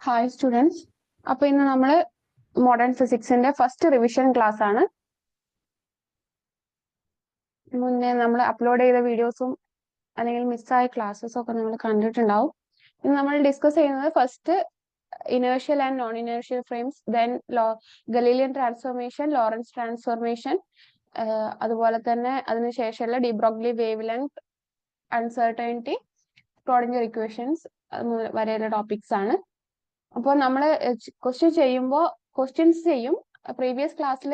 Hi students. അപ്പൊ ഇന്ന് നമ്മൾ മോഡേൺ ഫിസിക്സിന്റെ ഫസ്റ്റ് റിവിഷൻ ക്ലാസ് ആണ്. മുന്നേ നമ്മൾ അപ്ലോഡ് ചെയ്ത വീഡിയോസും അല്ലെങ്കിൽ മിസ്സായ ക്ലാസ്സസും ഒക്കെ നിങ്ങൾ കണ്ടിട്ടുണ്ടാവും. ഇന്ന് നമ്മൾ ഡിസ്കസ് ചെയ്യുന്നത് first inertial and non inertial frames, then Galilean transformation, Lorentz transformation, അതുപോലെ തന്നെ അതിനുശേഷമുള്ള de Broglie wavelength, uncertainty, Schrodinger equations വരെയുള്ള ടോപ്പിക്സ് ആണ്. അപ്പോൾ നമ്മൾ ക്വസ്റ്റ്യൻസ് ചെയ്യും. പ്രീവിയസ് ക്ലാസ്സിൽ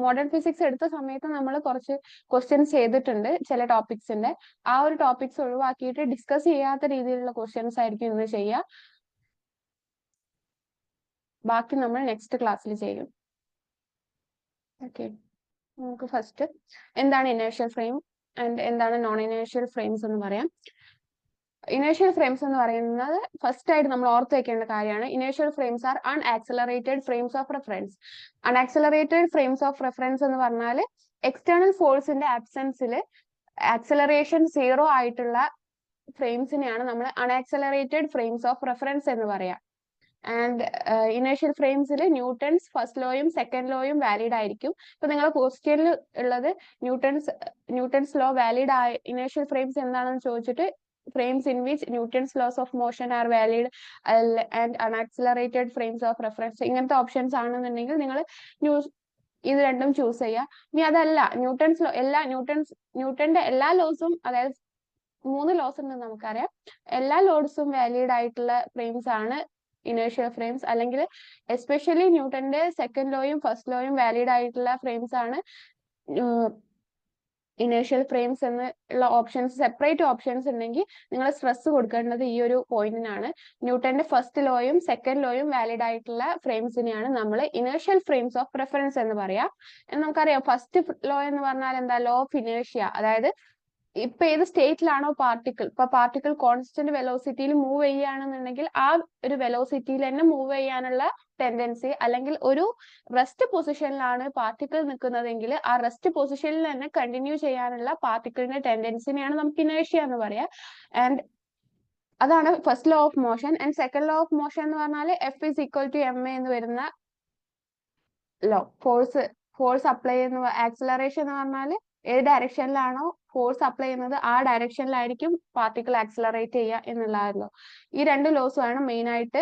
മോഡേൺ ഫിസിക്സ് എടുത്ത സമയത്ത് നമ്മൾ കുറച്ച് ക്വസ്റ്റ്യൻസ് ചെയ്തിട്ടുണ്ട് ചില ടോപ്പിക്സിന്റെ. ആ ഒരു ടോപ്പിക്സ് ഒഴിവാക്കിയിട്ട് ഡിസ്കസ് ചെയ്യാത്ത രീതിയിലുള്ള ക്വസ്റ്റ്യൻസ് ആയിരിക്കും ഇന്ന് ചെയ്യുക. ബാക്കി നമ്മൾ നെക്സ്റ്റ് ക്ലാസ്സിൽ ചെയ്യും. ഓക്കെ, നമുക്ക് ഫസ്റ്റ് എന്താണ് ഇനേർഷ്യൽ ഫ്രെയിം ആൻഡ് എന്താണ് നോൺ ഇനേർഷ്യൽ ഫ്രെയിംസ് എന്ന് പറയാം. ഇനേർഷ്യൽ ഫ്രെയിംസ് എന്ന് പറയുന്നത് ഫസ്റ്റ് ആയിട്ട് നമ്മൾ ഓർത്ത് വെക്കേണ്ട കാര്യമാണ്. Inertial frames are unaccelerated frames of reference. Unaccelerated frames of reference എന്ന് പറഞ്ഞാൽ എക്സ്റ്റേണൽ ഫോഴ്സിന്റെ ആബ്സെൻസിൽ ആക്സലറേഷൻ 0 ആയിട്ടുള്ള ഫ്രെയിംസിനെയാണ് നമ്മൾ അൺആക്സലറേറ്റഡ് ഫ്രെയിംസ് ഓഫ് റെഫറൻസ് എന്ന് പറയാം. ആൻഡ് ഇനേർഷ്യൽ ഫ്രെയിംസിൽ ന്യൂട്ടൺസ് ഫസ്റ്റ് ലോയും സെക്കൻഡ് ലോയും വാലിഡ് ആയിരിക്കും. ഇപ്പൊ നിങ്ങളുടെ ക്വസ്റ്റ്യനിൽ ഉള്ളത് ന്യൂട്ടൺസ് ലോ വാലിഡ് ആയ ഇനേർഷ്യൽ ഫ്രെയിംസ് എന്താണെന്ന് ചോദിച്ചിട്ട് frames in which Newton's laws of motion are valid and unaccelerated frames of reference ഇങ്ങനത്തെ ഓപ്ഷൻസ് ആണെന്നുണ്ടെങ്കിൽ നിങ്ങൾ ഇത് രണ്ടും ചൂസ് ചെയ്യുക. ഇനി അതല്ല ന്യൂട്ടന്റെ എല്ലാ ലോസും, അതായത് 3 ലോസ് ഉണ്ടെന്ന് നമുക്കറിയാം, എല്ലാ ലോഡ്സും വാലിഡ് ആയിട്ടുള്ള ഫ്രെയിംസ് ആണ് ഇനേർഷ്യൽ ഫ്രെയിംസ്. അല്ലെങ്കിൽ എസ്പെഷ്യലി ന്യൂട്ടന്റെ സെക്കൻഡ് ലോയും ഫസ്റ്റ് ലോയും വാലിഡ് ആയിട്ടുള്ള ഫ്രെയിംസ് ആണ് ഇനേർഷ്യൽ ഫ്രെയിംസ് എന്നുള്ള ഓപ്ഷൻസ്, സെപ്പറേറ്റ് ഓപ്ഷൻസ് ഉണ്ടെങ്കിൽ നിങ്ങൾ സ്ട്രെസ് കൊടുക്കേണ്ടത് ഈ ഒരു പോയിന്റിനാണ്. ന്യൂട്ടന്റെ ഫസ്റ്റ് ലോയും സെക്കൻഡ് ലോയും വാലിഡ് ആയിട്ടുള്ള ഫ്രെയിംസിനെയാണ് നമ്മൾ ഇനേർഷ്യൽ ഫ്രെയിംസ് ഓഫ് റെഫറൻസ് എന്ന് പറയാം. നമുക്കറിയാം ഫസ്റ്റ് ലോ എന്ന് പറഞ്ഞാൽ എന്താ, ലോ ഓഫ് ഇനേർഷ്യ. അതായത് ഇപ്പൊ ഏത് സ്റ്റേറ്റിലാണോ പാർട്ടിക്കിൾ, ഇപ്പൊ പാർട്ടിക്കിൾ കോൺസ്റ്റന്റ് വെലോസിറ്റിയിൽ മൂവ് ചെയ്യുകയാണെന്നുണ്ടെങ്കിൽ ആ ഒരു വെലോസിറ്റിയിൽ തന്നെ മൂവ് ചെയ്യാനുള്ള ടെൻഡൻസി, അല്ലെങ്കിൽ ഒരു റെസ്റ്റ് പൊസിഷനിലാണ് പാർട്ടിക്കിൾ നിൽക്കുന്നതെങ്കിൽ ആ റെസ്റ്റ് പൊസിഷനിൽ തന്നെ കണ്ടിന്യൂ ചെയ്യാനുള്ള പാർട്ടിക്കിളിന്റെ ടെൻഡൻസിനെയാണ് നമുക്ക് ഇനേർഷ്യ എന്ന് പറയാം. ആൻഡ് അതാണ് first law of motion. And second law of motion എന്ന് പറഞ്ഞാൽ F is equal to M എന്ന് വരുന്ന ലോ. ഫോഴ്സ് അപ്ലൈ ചെയ്യുന്ന ആക്സിലറേഷൻ എന്ന് പറഞ്ഞാൽ ഏത് ഡയറക്ഷനിലാണോ ഫോഴ്സ് അപ്ലൈ ചെയ്യുന്നത് ആ ഡയറക്ഷനിലായിരിക്കും പാർട്ടിക്കിൾ ആക്സിലറേറ്റ് ചെയ്യുക എന്നുള്ളതല്ലോ. ഈ രണ്ട് ലോസും ആണ് മെയിൻ ആയിട്ട്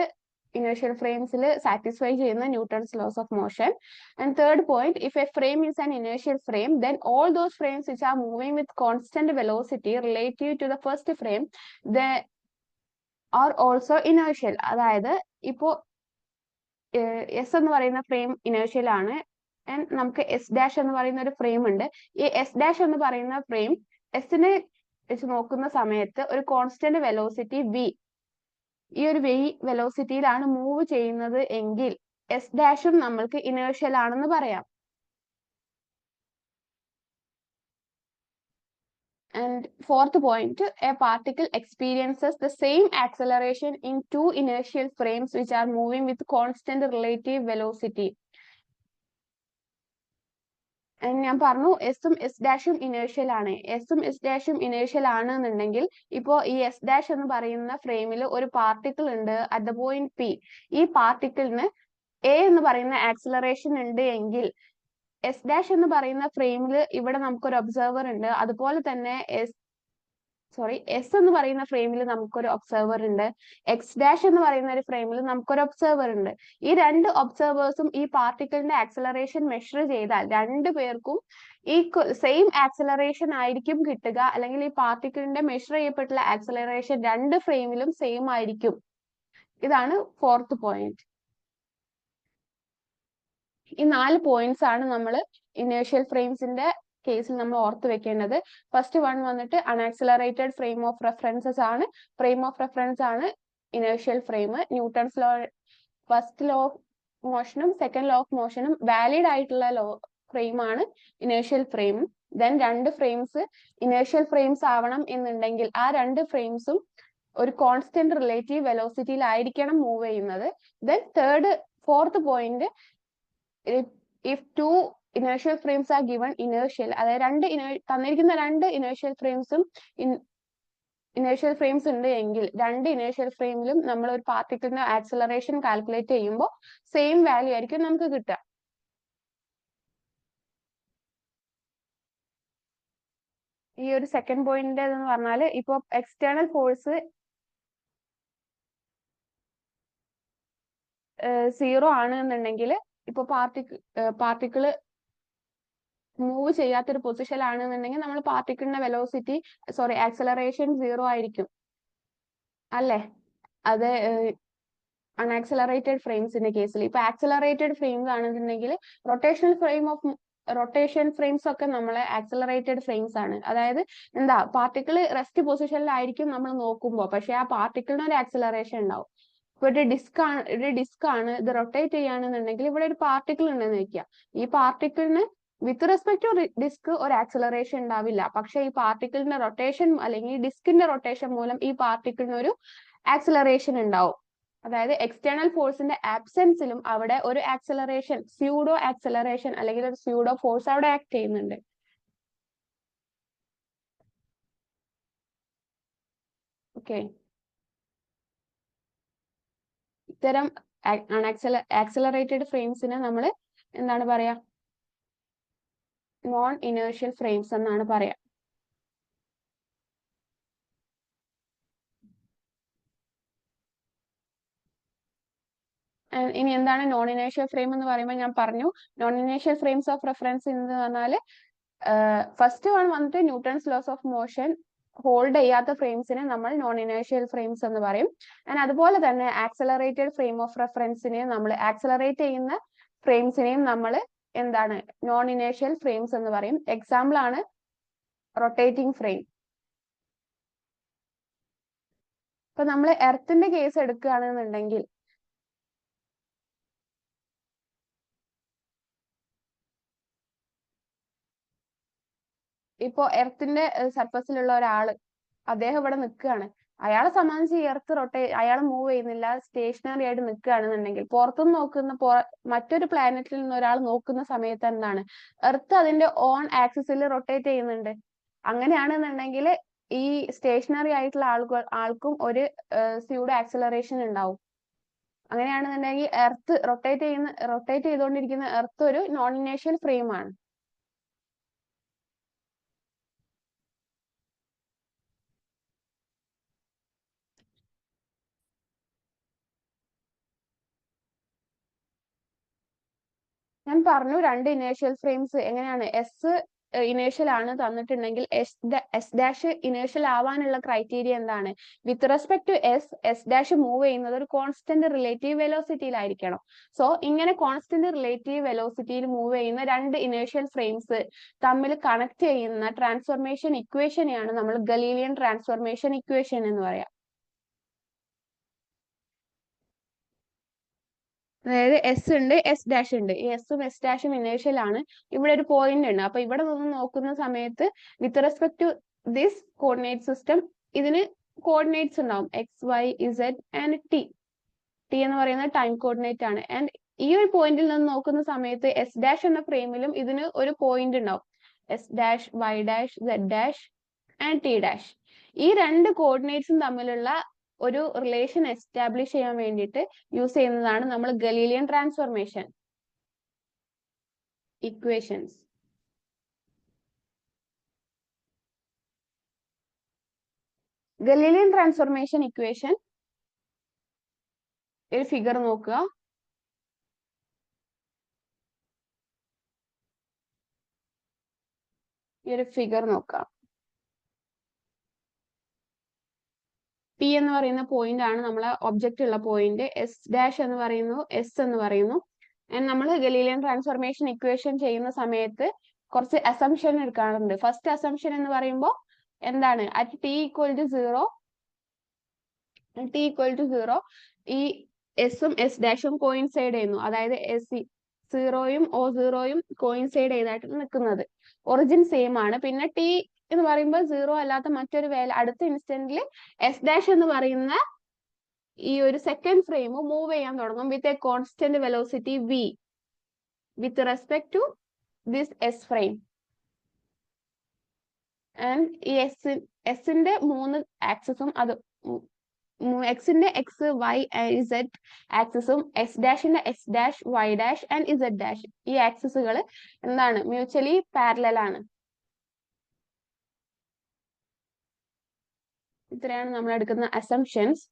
ഇനേർഷ്യൽ ഫ്രെയിംസിൽ സാറ്റിസ്ഫൈ ചെയ്യുന്ന Newton's loss of motion. And third point, if A frame is an inertial frame then all those frames which are moving with constant velocity relative to the first frame they are also inertial. അതായത് ഇപ്പോ S എന്ന് പറയുന്ന frame inertial ആണ്. നമുക്ക് S dash എന്ന് പറയുന്ന ഒരു frame ഉണ്ട്. ഈ എസ് ഡാഷ് എന്ന് പറയുന്ന ഫ്രെയിം എസിനെ വെച്ച് നോക്കുന്ന സമയത്ത് ഒരു കോൺസ്റ്റന്റ് വെലോസിറ്റി വി, ഈ ഒരു വി വെലോസിറ്റിയിലാണ് മൂവ് ചെയ്യുന്നത് എങ്കിൽ എസ് ഡാഷും നമ്മൾക്ക് ഇനേർഷ്യൽ ആണെന്ന് പറയാം. And fourth point, a particle experiences the same acceleration in two inertial frames which are moving with constant relative velocity. ഞാൻ പറഞ്ഞു എസും എസ് ഡാഷും ഇനേർഷ്യൽ ആണ്. എസും എസ് ഡാഷും ഇനേർഷ്യൽ ആണ് എന്നുണ്ടെങ്കിൽ ഇപ്പോ ഈ എസ് ഡാഷ് എന്ന് പറയുന്ന ഫ്രെയിമിൽ ഒരു പാർട്ടിക്കിൾ ഉണ്ട് അറ്റ് ദ പോയിന്റ് പി. ഈ പാർട്ടിക്കിളിന് എ എന്ന് പറയുന്ന ആക്സിലറേഷൻ ഉണ്ട് എങ്കിൽ എസ് ഡാഷ് എന്ന് പറയുന്ന ഫ്രെയിമിൽ ഇവിടെ നമുക്കൊരു ഒബ്സർവർ ഉണ്ട്. അതുപോലെ തന്നെ എസ് എന്ന് പറയുന്ന ഫ്രെയിമിൽ നമുക്കൊരു ഒബ്സർവർ ഉണ്ട്. എക്സ് ഡാഷ് എന്ന് പറയുന്ന ഒരു ഫ്രെയിമിൽ നമുക്കൊരു ഒബ്സർവർ ഉണ്ട്. ഈ രണ്ട് ഒബ്സർവേഴ്സും ഈ പാർട്ടിക്കിളിന്റെ ആക്സിലറേഷൻ മെഷർ ചെയ്താൽ രണ്ടു പേർക്കും സെയിം ആക്സിലറേഷൻ ആയിരിക്കും കിട്ടുക. അല്ലെങ്കിൽ ഈ പാർട്ടിക്കിളിന്റെ മെഷർ ചെയ്യപ്പെട്ടുള്ള ആക്സിലറേഷൻ രണ്ട് ഫ്രെയിമിലും സെയിം ആയിരിക്കും. ഇതാണ് ഫോർത്ത് പോയിന്റ്. ഈ 4 പോയിന്റ്സ് ആണ് നമ്മൾ ഇനേർഷ്യൽ ഫ്രെയിംസിന്റെ കേസിൽ നമ്മൾ ഓർത്ത് വെക്കേണ്ടത്. ഫസ്റ്റ് വൺ വന്നിട്ട് അൺആക്സിലറേറ്റഡ് ഫ്രെയിം ഓഫ് റെഫറൻസസ് ആണ്. ഫ്രെയിം ഓഫ് റെഫറൻസ് ആണ് inertial frame. Newton's law, first law of മോഷനും സെക്കൻഡ് ലോ ഓഫ് മോഷനും വാലിഡ് ആയിട്ടുള്ള ഫ്രെയിം ആണ് ഇനേർഷ്യൽ ഫ്രെയിം. ദെൻ രണ്ട് ഫ്രെയിംസ് ഇനേർഷ്യൽ ഫ്രെയിംസ് ആവണം എന്നുണ്ടെങ്കിൽ ആ രണ്ട് ഫ്രെയിംസും ഒരു കോൺസ്റ്റന്റ് റിലേറ്റീവ് വെലോസിറ്റിയിലായിരിക്കണം മൂവ് ചെയ്യുന്നത്. Then fourth point, if two inertial frames are given inertial, അതായത് തന്നിരിക്കുന്ന രണ്ട് ഇനേർഷ്യൽ ഫ്രെയിംസും ഇനേഷ്യൽ ഫ്രെയിംസ് ഉണ്ട് എങ്കിൽ രണ്ട് ഇനേഷ്യൽ ഫ്രെയിമിലും നമ്മൾ ഒരു പാർട്ടിക്കിളിന്റെ ആക്സലറേഷൻ കാൽക്കുലേറ്റ് ചെയ്യുമ്പോൾ സെയിം വാല്യൂ ആയിരിക്കും നമുക്ക് കിട്ടുക. ഈ ഒരു സെക്കൻഡ് പോയിന്റ് എന്ന് പറഞ്ഞാൽ ഇപ്പൊ എക്സ്റ്റേണൽ ഫോഴ്സ് 0 ആണ് എന്നുണ്ടെങ്കിൽ ഇപ്പൊ പാർട്ടിക്കിള് മൂവ് ചെയ്യാത്തൊരു പൊസിഷനിലാണെന്നുണ്ടെങ്കിൽ നമ്മൾ പാർട്ടിക്കിളിന്റെ വെലോസിറ്റി ആക്സലറേഷൻ 0 ആയിരിക്കും അല്ലേ? അത് അൺആക്സലറേറ്റഡ് ഫ്രെയിംസിന്റെ കേസിൽ. ഇപ്പൊ ആക്സലറേറ്റഡ് ഫ്രെയിംസ് ആണെന്നുണ്ടെങ്കിൽ റൊട്ടേഷൻ ഫ്രെയിംസ് ഒക്കെ നമ്മളെ ആക്സലറേറ്റഡ് ഫ്രെയിംസ് ആണ്. അതായത് എന്താ, പാർട്ടിക്കിൾ റെസ്റ്റ് പൊസിഷനിലായിരിക്കും നമ്മൾ നോക്കുമ്പോൾ, പക്ഷെ ആ പാർട്ടിക്കിളിന് ഒരു ആക്സലറേഷൻ ഉണ്ടാവും. ഇപ്പൊ ഒരു ഡിസ്ക് ആണ് ഇത് റൊട്ടേറ്റ് ചെയ്യുകയാണെന്നുണ്ടെങ്കിൽ ഇവിടെ ഒരു പാർട്ടിക്കിൾ ഉണ്ടെന്ന് വെക്കുക. ഈ പാർട്ടിക്കിളിന് വിത്ത് റെസ്പെക്ട് ടു ഡിസ്ക് ഒരു ആക്സലറേഷൻ ഉണ്ടാവില്ല, പക്ഷെ ഈ പാർട്ടിക്കിളിന്റെ റൊട്ടേഷൻ അല്ലെങ്കിൽ ഡിസ്കിന്റെ റൊട്ടേഷൻ മൂലം ഈ പാർട്ടിക്കിളിന് ഒരു ആക്സലറേഷൻ ഉണ്ടാവും. അതായത് എക്സ്റ്റേണൽ ഫോഴ്സിന്റെ ആബ്സെൻസിലും അവിടെ ഒരു ആക്സലറേഷൻ, സ്യൂഡോ ആക്സലറേഷൻ അല്ലെങ്കിൽ ഒരു സ്യൂഡോ ഫോഴ്സ് അവിടെ ആക്ട് ചെയ്യുന്നുണ്ട്. ഓക്കെ, ഇത്തരം ആക്സലറേറ്റഡ് ഫ്രെയിംസിനെ നമ്മൾ എന്താണ് പറയാ? നോൺ ഇനേർഷ്യൽ ഫ്രെയിംസ് എന്നാണ് പറയാ. ഇനി എന്താണ് നോൺ ഇനേർഷ്യൽ ഫ്രെയിം എന്ന് പറയുമ്പോൾ ഞാൻ പറഞ്ഞു, non inertial frames of reference എന്ന് പറഞ്ഞാൽ ഫസ്റ്റ് വന്നിട്ട് Newton's loss of motion hold ചെയ്യാത്ത ഫ്രെയിംസിനെ നമ്മൾ നോൺ ഇനേർഷ്യൽ ഫ്രെയിംസ് എന്ന് പറയും. ആൻഡ് അതുപോലെ തന്നെ ആക്സലറേറ്റഡ് ഫ്രെയിം ഓഫ് റെഫറൻസിനെ നമ്മൾ ആക്സലറേറ്റ് ചെയ്യുന്ന ഫ്രെയിംസിനെയും നമ്മൾ എന്താണ്, നോൺ ഇനേർഷ്യൽ ഫ്രെയിംസ് എന്ന് പറയും. എക്സാമ്പിൾ ആണ് റൊട്ടേറ്റിംഗ് ഫ്രെയിം. ഇപ്പൊ നമ്മൾ എർത്തിന്റെ കേസ് എടുക്കുകയാണെന്നുണ്ടെങ്കിൽ ഇപ്പൊ എർത്തിന്റെ സർഫസിലുള്ള ഒരാള്, അദ്ദേഹം ഇവിടെ നിൽക്കുകയാണ്. അയാളെ സംബന്ധിച്ച് എർത്ത് അയാൾ മൂവ് ചെയ്യുന്നില്ല, സ്റ്റേഷനറി ആയിട്ട് നിൽക്കുകയാണെന്നുണ്ടെങ്കിൽ പുറത്തുനിന്ന് നോക്കുന്ന മറ്റൊരു പ്ലാനറ്റിൽ നിന്ന് ഒരാൾ നോക്കുന്ന സമയത്ത് എന്താണ്, എർത്ത് അതിന്റെ ഓൺ ആക്സിസിൽ റൊട്ടേറ്റ് ചെയ്യുന്നുണ്ട്. അങ്ങനെയാണെന്നുണ്ടെങ്കിൽ ഈ സ്റ്റേഷനറി ആയിട്ടുള്ള ആൾക്കും ഒരു സ്യൂഡോ ആക്സലറേഷൻ ഉണ്ടാവും. അങ്ങനെയാണെന്നുണ്ടെങ്കിൽ എർത്ത് റൊട്ടേറ്റ് ചെയ്തുകൊണ്ടിരിക്കുന്ന എർത്ത് ഒരു നോൺ ഇനേർഷ്യൽ ഫ്രെയിം ആണ്. ഞാൻ പറഞ്ഞു രണ്ട് ഇനേർഷ്യൽ ഫ്രെയിംസ് എങ്ങനെയാണ്. എസ് ഇനേർഷ്യൽ ആണ് തന്നിട്ടുണ്ടെങ്കിൽ എസ് ഡാഷ് ഇനേർഷ്യൽ ആവാനുള്ള ക്രൈറ്റീരിയ എന്താണ്? With respect to S dash move ചെയ്യുന്നത് ഒരു കോൺസ്റ്റന്റ് റിലേറ്റീവ് വെലോസിറ്റിയിലായിരിക്കണം. സോ ഇങ്ങനെ കോൺസ്റ്റന്റ് റിലേറ്റീവ് വെലോസിറ്റിയിൽ മൂവ് ചെയ്യുന്ന രണ്ട് ഇനേർഷ്യൽ ഫ്രെയിംസ് തമ്മിൽ കണക്ട് ചെയ്യുന്ന ട്രാൻസ്ഫോർമേഷൻ ഇക്വേഷനെയാണ് നമ്മൾ ഗലീലിയൻ ട്രാൻസ്ഫോർമേഷൻ ഇക്വേഷൻ എന്ന് പറയാം. അതായത് എസ് ഉണ്ട്, എസ് ഡാഷ് ഉണ്ട്. ഈ എസും എസ് ഡാഷും ഇനേർഷ്യൽ ആണ്. ഇവിടെ ഒരു പോയിന്റ് ഉണ്ട്. അപ്പൊ ഇവിടെ നിന്ന് നോക്കുന്ന സമയത്ത് with respect to this coordinate system ഇതിന് കോർഡിനേറ്റ്സ് ഉണ്ടാവും, X Y Z and T. T എന്ന് പറയുന്നത് ടൈം കോർഡിനേറ്റ് ആണ്. ആൻഡ് ഈ ഒരു പോയിന്റിൽ നിന്ന് നോക്കുന്ന സമയത്ത് എസ് ഡാഷ് എന്ന ഫ്രെയിമിലും ഇതിന് ഒരു പോയിന്റ് ഉണ്ടാവും, S dash Y dash Z dash and T dash. ഈ രണ്ട് കോർഡിനേറ്റ്സും തമ്മിലുള്ള ഒരു റിലേഷൻ എസ്റ്റാബ്ലിഷ് ചെയ്യാൻ വേണ്ടിയിട്ട് യൂസ് ചെയ്യുന്നതാണ് നമ്മൾ Galilean transformation equations. Galilean transformation equation ഒരു ഫിഗർ നോക്കുക. ഈ ഒരു ഫിഗർ നോക്കാം. പി എന്ന് പറയുന്ന പോയിന്റ് ആണ് നമ്മളെ ഒബ്ജക്റ്റ് ഉള്ള പോയിന്റ്. എസ് ഡാഷ് എന്ന് പറയുന്നു, എസ് എന്ന് പറയുന്നു. നമ്മൾ ഗലീലിയൻ ട്രാൻസ്ഫോർമേഷൻ ഇക്വേഷൻ ചെയ്യുന്ന സമയത്ത് കുറച്ച് അസംഷൻ എടുക്കാറുണ്ട്. ഫസ്റ്റ് അസംഷൻ എന്ന് പറയുമ്പോൾ എന്താണ്, at T equal to zero ഈ എസും എസ് ഡാഷും കോയിൻസൈഡ് ചെയ്യുന്നു. അതായത് സീറോയും ഓ സീറോയും കോയിൻസൈഡ് ചെയ്തായിട്ട് നിൽക്കുന്നത്. ഒറിജിൻ സെയിം ആണ്. പിന്നെ ടി എന്ന് പറയുമ്പോൾ സീറോ അല്ലാത്ത മറ്റൊരു വാല്യൂ അടുത്ത ഇൻസ്റ്റന്റിൽ എസ് ഡാഷ് എന്ന് പറയുന്ന ഈ ഒരു സെക്കൻഡ് ഫ്രെയിം മൂവ് ചെയ്യാൻ തുടങ്ങും with a constant velocity V with respect to this S frame. And ഈ എസിന്റെ 3 ആക്സസും അത് എക്സിന്റെ എക്സ് വൈ ഇസഡ് ആക്സസും എസ് ഡാഷിന്റെ S dash Y dash and Z dash ഈ ആക്സസുകൾ എന്താണ് മ്യൂച്വലി പാരലൽ ആണ്. ഇത്രയാണ് നമ്മൾ എടുക്കുന്ന അസംഷൻസ്.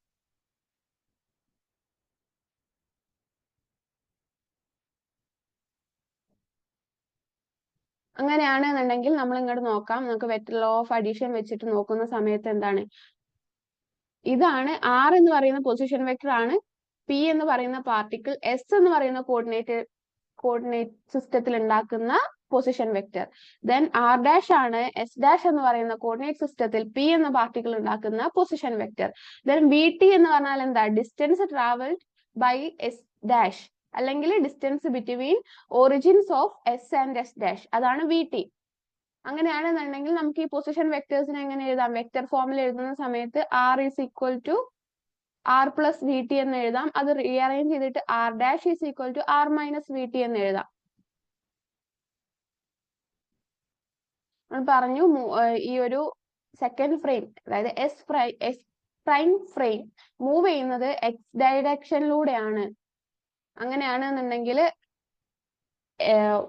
അങ്ങനെയാണെന്നുണ്ടെങ്കിൽ നമ്മൾ ഇങ്ങോട്ട് നോക്കാം. നമുക്ക് വെക്റ്റർ ലോ ഓഫ് അഡീഷൻ വെച്ചിട്ട് നോക്കുന്ന സമയത്ത് എന്താണ്, ഇതാണ് ആർ എന്ന് പറയുന്ന പൊസിഷൻ വെക്ടർ ആണ് പി എന്ന് പറയുന്ന പാർട്ടിക്കിൾ എസ് എന്ന് പറയുന്ന കോർഡിനേറ്റ് സിസ്റ്റത്തിൽ ഉണ്ടാക്കുന്ന position vector. Then R dash ആണ് എസ് ഡാഷ് എന്ന് പറയുന്ന കോർഡിനേറ്റ് സിസ്റ്റത്തിൽ പി എന്ന പാർട്ടിക്കിൾ ഉണ്ടാക്കുന്ന position vector. Then V T എന്ന് പറഞ്ഞാൽ എന്താ, distance travelled by S dash അല്ലെങ്കിൽ distance between origins of S and S dash, അതാണ് വി ടി. അങ്ങനെയാണെന്നുണ്ടെങ്കിൽ നമുക്ക് ഈ പൊസിഷൻ വെക്ടേഴ്സിനെ എങ്ങനെ എഴുതാം, വെക്ടർ ഫോമിൽ എഴുതുന്ന സമയത്ത് R is equal to R plus V T എന്ന് എഴുതാം. അത് റീഅറേഞ്ച് ചെയ്തിട്ട് R dash is equal to R minus V T എന്ന് എഴുതാം. പറഞ്ഞു ഈ ഒരു സെക്കൻഡ് ഫ്രെയിം, അതായത് എസ് പ്രൈം ഫ്രെയിം മൂവ് ചെയ്യുന്നത് എക്സ് ഡയറക്ഷനിലൂടെയാണ്. അങ്ങനെയാണെന്നുണ്ടെങ്കിൽ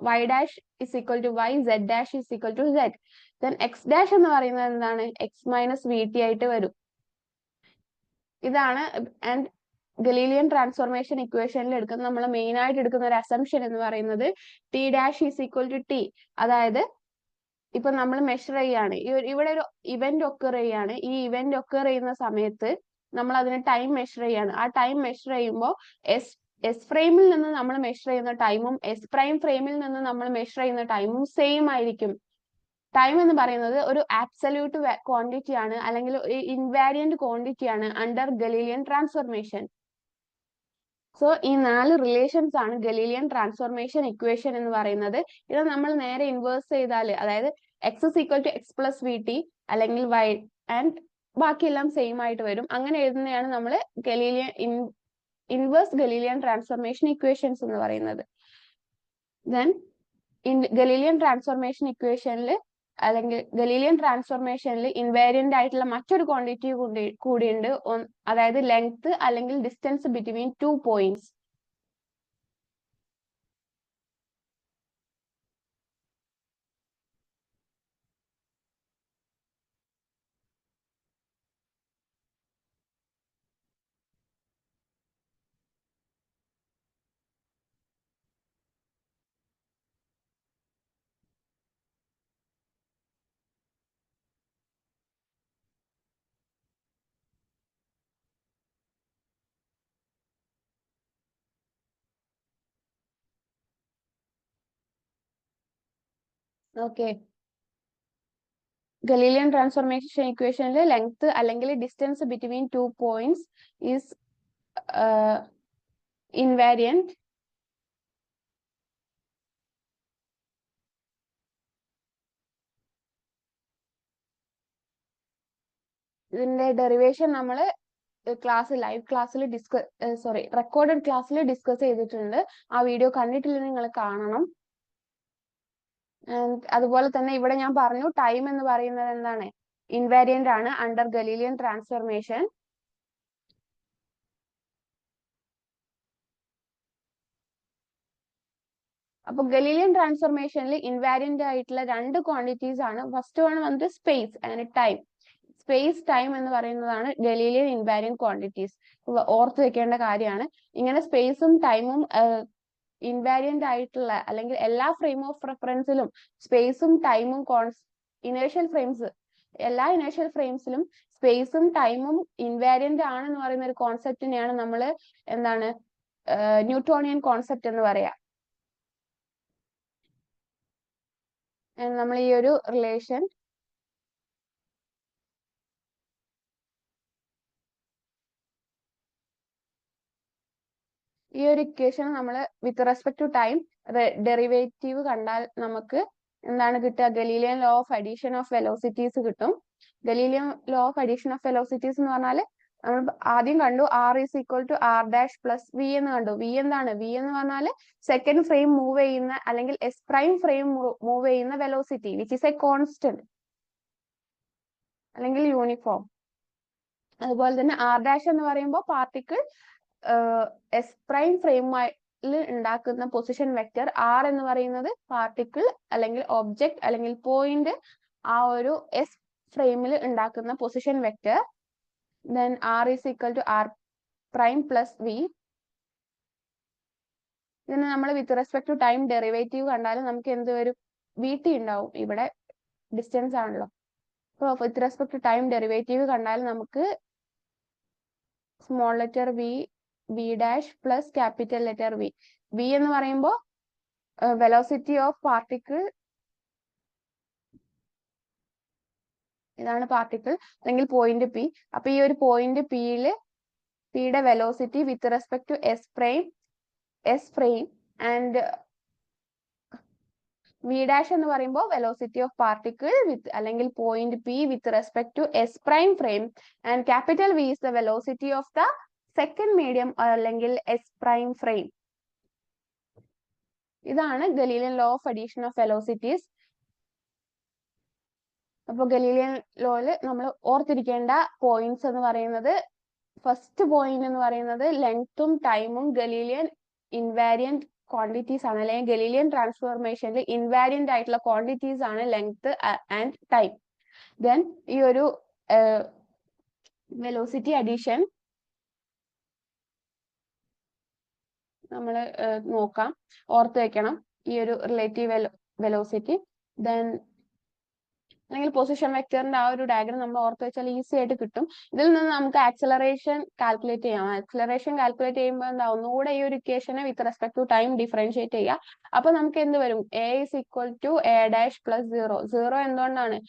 y dash is equal to y, z dash is equal to z. Then x dash എന്ന് പറയുന്നത് എന്താണ്, x minus vt ആയിട്ട് വരും. ഇതാണ് ആൻഡ് ഗലീലിയൻ ട്രാൻസ്ഫോർമേഷൻ ഇക്വേഷനിൽ എടുക്കുന്ന നമ്മൾ മെയിൻ ആയിട്ട് എടുക്കുന്ന ഒരു അസംഷൻ എന്ന് പറയുന്നത് T dash is equal to T. അതായത് ഇപ്പൊ നമ്മൾ മെഷർ ചെയ്യാണ്, ഇവിടെ ഒരു ഇവന്റ് ഒക്കർ ചെയ്യാണ്. ഈ ഇവന്റ് ഒക്കർ ചെയ്യുന്ന സമയത്ത് നമ്മൾ അതിന് ടൈം മെഷർ ചെയ്യാണ്. ആ ടൈം മെഷർ ചെയ്യുമ്പോൾ എസ് ഫ്രെയിമിൽ നിന്ന് നമ്മൾ മെഷർ ചെയ്യുന്ന ടൈമും എസ് പ്രൈം ഫ്രെയിമിൽ നിന്ന് നമ്മൾ മെഷർ ചെയ്യുന്ന ടൈമും സെയിം ആയിരിക്കും. ടൈം എന്ന് പറയുന്നത് ഒരു ആബ്സല്യൂട്ട് ക്വാണ്ടിറ്റി ആണ്, അല്ലെങ്കിൽ ഇൻവാരിയന്റ് ക്വാണ്ടിറ്റി ആണ് അണ്ടർ ഗലീലിയൻ ട്രാൻസ്ഫോർമേഷൻ. സോ ഈ 4 റിലേഷൻസ് ആണ് ഗലീലിയൻ ട്രാൻസ്ഫോർമേഷൻ ഇക്വേഷൻ എന്ന് പറയുന്നത്. ഇത് നമ്മൾ നേരെ ഇൻവേഴ്സ് ചെയ്താൽ, അതായത് X is equal to X plus V T അല്ലെങ്കിൽ വൈ ആൻഡ് ബാക്കിയെല്ലാം സെയിം ആയിട്ട് വരും. അങ്ങനെ എഴുതുന്നതാണ് നമ്മൾ ഇൻവേഴ്സ് ഗലീലിയൻ ട്രാൻസ്ഫോർമേഷൻ ഇക്വേഷൻസ് എന്ന് പറയുന്നത്. ദെൻ ഗലീലിയൻ ട്രാൻസ്ഫോർമേഷൻ ഇക്വേഷനിൽ അല്ലെങ്കിൽ ഗലീലിയൻ ട്രാൻസ്ഫോർമേഷനിൽ ഇൻവേരിയന്റ് ആയിട്ടുള്ള മറ്റൊരു ക്വാണ്ടിറ്റി കൂടിയുണ്ട്, അതായത് ലെങ്ത് അല്ലെങ്കിൽ distance between 2 points. Okay, Galilean transformation ഇക്വേഷനിൽ ലെങ്ത് അല്ലെങ്കിൽ distance between 2 points is invariant. ഇതിന്റെ ഡെറിവേഷൻ നമ്മൾ ലൈവ് ക്ലാസ്സിൽ റെക്കോർഡഡ് ക്ലാസ്സിൽ ഡിസ്കസ് ചെയ്തിട്ടുണ്ട്. ആ വീഡിയോ കണ്ടിട്ടില്ലെങ്കിൽ നിങ്ങൾ കാണണം. അതുപോലെ തന്നെ ഇവിടെ ഞാൻ പറഞ്ഞു ടൈം എന്ന് പറയുന്നത് എന്താണ്, ഇൻവാരിയന്റ് ആണ് അണ്ടർ ഗലീലിയൻ ട്രാൻസ്ഫോർമേഷൻ. അപ്പൊ ഗലീലിയൻ ട്രാൻസ്ഫോർമേഷനിൽ ഇൻവാരിയന്റ് ആയിട്ടുള്ള 2 ക്വാണ്ടിറ്റീസ് ആണ്. ഫസ്റ്റ് വൺ വന്നിട്ട് space and time. Space time എന്ന് പറയുന്നതാണ് ഗലീലിയൻ ഇൻവാരിയന്റ് ക്വാണ്ടിറ്റീസ്. ഓർത്ത് വെക്കേണ്ട കാര്യമാണ്. ഇങ്ങനെ സ്പേസും ടൈമും ഇൻവാരിയന്റ് ആയിട്ടുള്ള അല്ലെങ്കിൽ എല്ലാ ഫ്രെയിം ഓഫ് റെഫറൻസിലും സ്പേസും ടൈമും ഇനേഴ്ഷ്യൽ ഫ്രെയിംസ്, എല്ലാ ഇനേഴ്ഷ്യൽ ഫ്രെയിംസിലും സ്പേസും ടൈമും ഇൻവാരിയന്റ് ആണെന്ന് പറയുന്ന ഒരു കോൺസെപ്റ്റിനെയാണ് നമ്മൾ എന്താണ് ന്യൂട്ടോണിയൻ കോൺസെപ്റ്റ് എന്ന് പറയാ. നമ്മൾ ഈ ഒരു റിലേഷൻ ഈ ഒരു ഇക്വേഷൻ നമ്മൾ with respect to time derivative കണ്ടാൽ നമുക്ക് എന്താണ് കിട്ടുക, Galilean law of addition of velocities കിട്ടും. Galilean law of addition of velocities എന്ന് പറഞ്ഞാൽ നമ്മൾ ആദ്യം കണ്ടു R is equal to R dash plus V എന്ന് കണ്ടു. വി എന്താണ്, വി എന്ന് പറഞ്ഞാൽ സെക്കൻഡ് ഫ്രെയിം മൂവ് ചെയ്യുന്ന അല്ലെങ്കിൽ എസ് പ്രൈം ഫ്രെയിം മൂവ് ചെയ്യുന്ന velocity which is A constant. അല്ലെങ്കിൽ യൂണിഫോം. അതുപോലെ തന്നെ ആർ ഡാഷ് എന്ന് പറയുമ്പോൾ പാർട്ടിക്കിൾ എസ് പ്രൈം ഫ്രെയിമിൽ ഉണ്ടാക്കുന്ന പൊസിഷൻ വെക്റ്റർ. ആർ എന്ന് പറയുന്നത് പാർട്ടിക്കിൾ അല്ലെങ്കിൽ ഒബ്ജക്റ്റ് അല്ലെങ്കിൽ പോയിന്റ് ആ ഒരു എസ് ഫ്രെയിമിൽ ഉണ്ടാക്കുന്ന position vector. Then R is equal to R prime plus V. ഇതിന് നമ്മൾ with respect to time derivative കണ്ടാലും നമുക്ക് എന്ത് വരും? വി ടി ഉണ്ടാവും. ഇവിടെ ഡിസ്റ്റൻസ് ആണല്ലോ. അപ്പോൾ with respect to time derivative കണ്ടാൽ നമുക്ക് small letter V, V dash plus capital letter V. V എന്ന് പറയുമ്പോൾ വെലോസിറ്റി ഓഫ് പാർട്ടിക്കിൾ, ഇതാണ് പാർട്ടിക്കിൾ അല്ലെങ്കിൽ പോയിന്റ് പി. അപ്പൊ ഈ ഒരു പോയിന്റ് പിയുടെ velocity with respect to S frame and V dash എന്ന് പറയുമ്പോൾ വെലോസിറ്റി ഓഫ് പാർട്ടിക്കിൾ വിത്ത് അല്ലെങ്കിൽ point P with respect to S prime frame and capital V is the velocity of the second medium അല്ലെങ്കിൽ S prime frame. ഇതാണ് Galilean law of addition of velocities. അപ്പോൾ Galilean ലോയില് നമ്മൾ ഓർത്തിരിക്കേണ്ട points എന്ന് പറയുന്നത്, first point എന്ന് പറയുന്നത് ലെങ്ത്തും ടൈമും ഗലീലിയൻ ഇൻവാരിയന്റ് ക്വാണ്ടിറ്റീസ് ആണ്, അല്ലെങ്കിൽ ഗലീലിയൻ ട്രാൻസ്ഫോർമേഷനിൽ ഇൻവാരിയന്റ് ആയിട്ടുള്ള ക്വാണ്ടിറ്റീസ് ആണ് ലെങ്ത് ആൻഡ് ടൈം. ദെൻ ഈ ഒരു വെലോസിറ്റി അഡീഷൻ നമ്മൾ നോക്കാം, ഓർത്ത് വെക്കണം ഈ ഒരു റിലേറ്റീവ് വെലോസിറ്റി. ദെൻ അല്ലെങ്കിൽ പൊസിഷൻ വെക്ടറിന്റെ ആ ഒരു ഡയഗ്രം നമ്മൾ ഓർത്ത് വെച്ചാൽ ഈസി ആയിട്ട് കിട്ടും. ഇതിൽ നിന്ന് നമുക്ക് ആക്സലറേഷൻ കാൽക്കുലേറ്റ് ചെയ്യാം. ആക്സലറേഷൻ കാൽക്കുലേറ്റ് ചെയ്യുമ്പോൾ എന്താ, ഒന്നുകൂടെ ഈ ഒരു ഇക്വേഷനെ with respect to time differentiate ചെയ്യുക. അപ്പൊ നമുക്ക് എന്ത് വരും? A is equal to A dash plus 0. 0 എന്തുകൊണ്ടാണ്?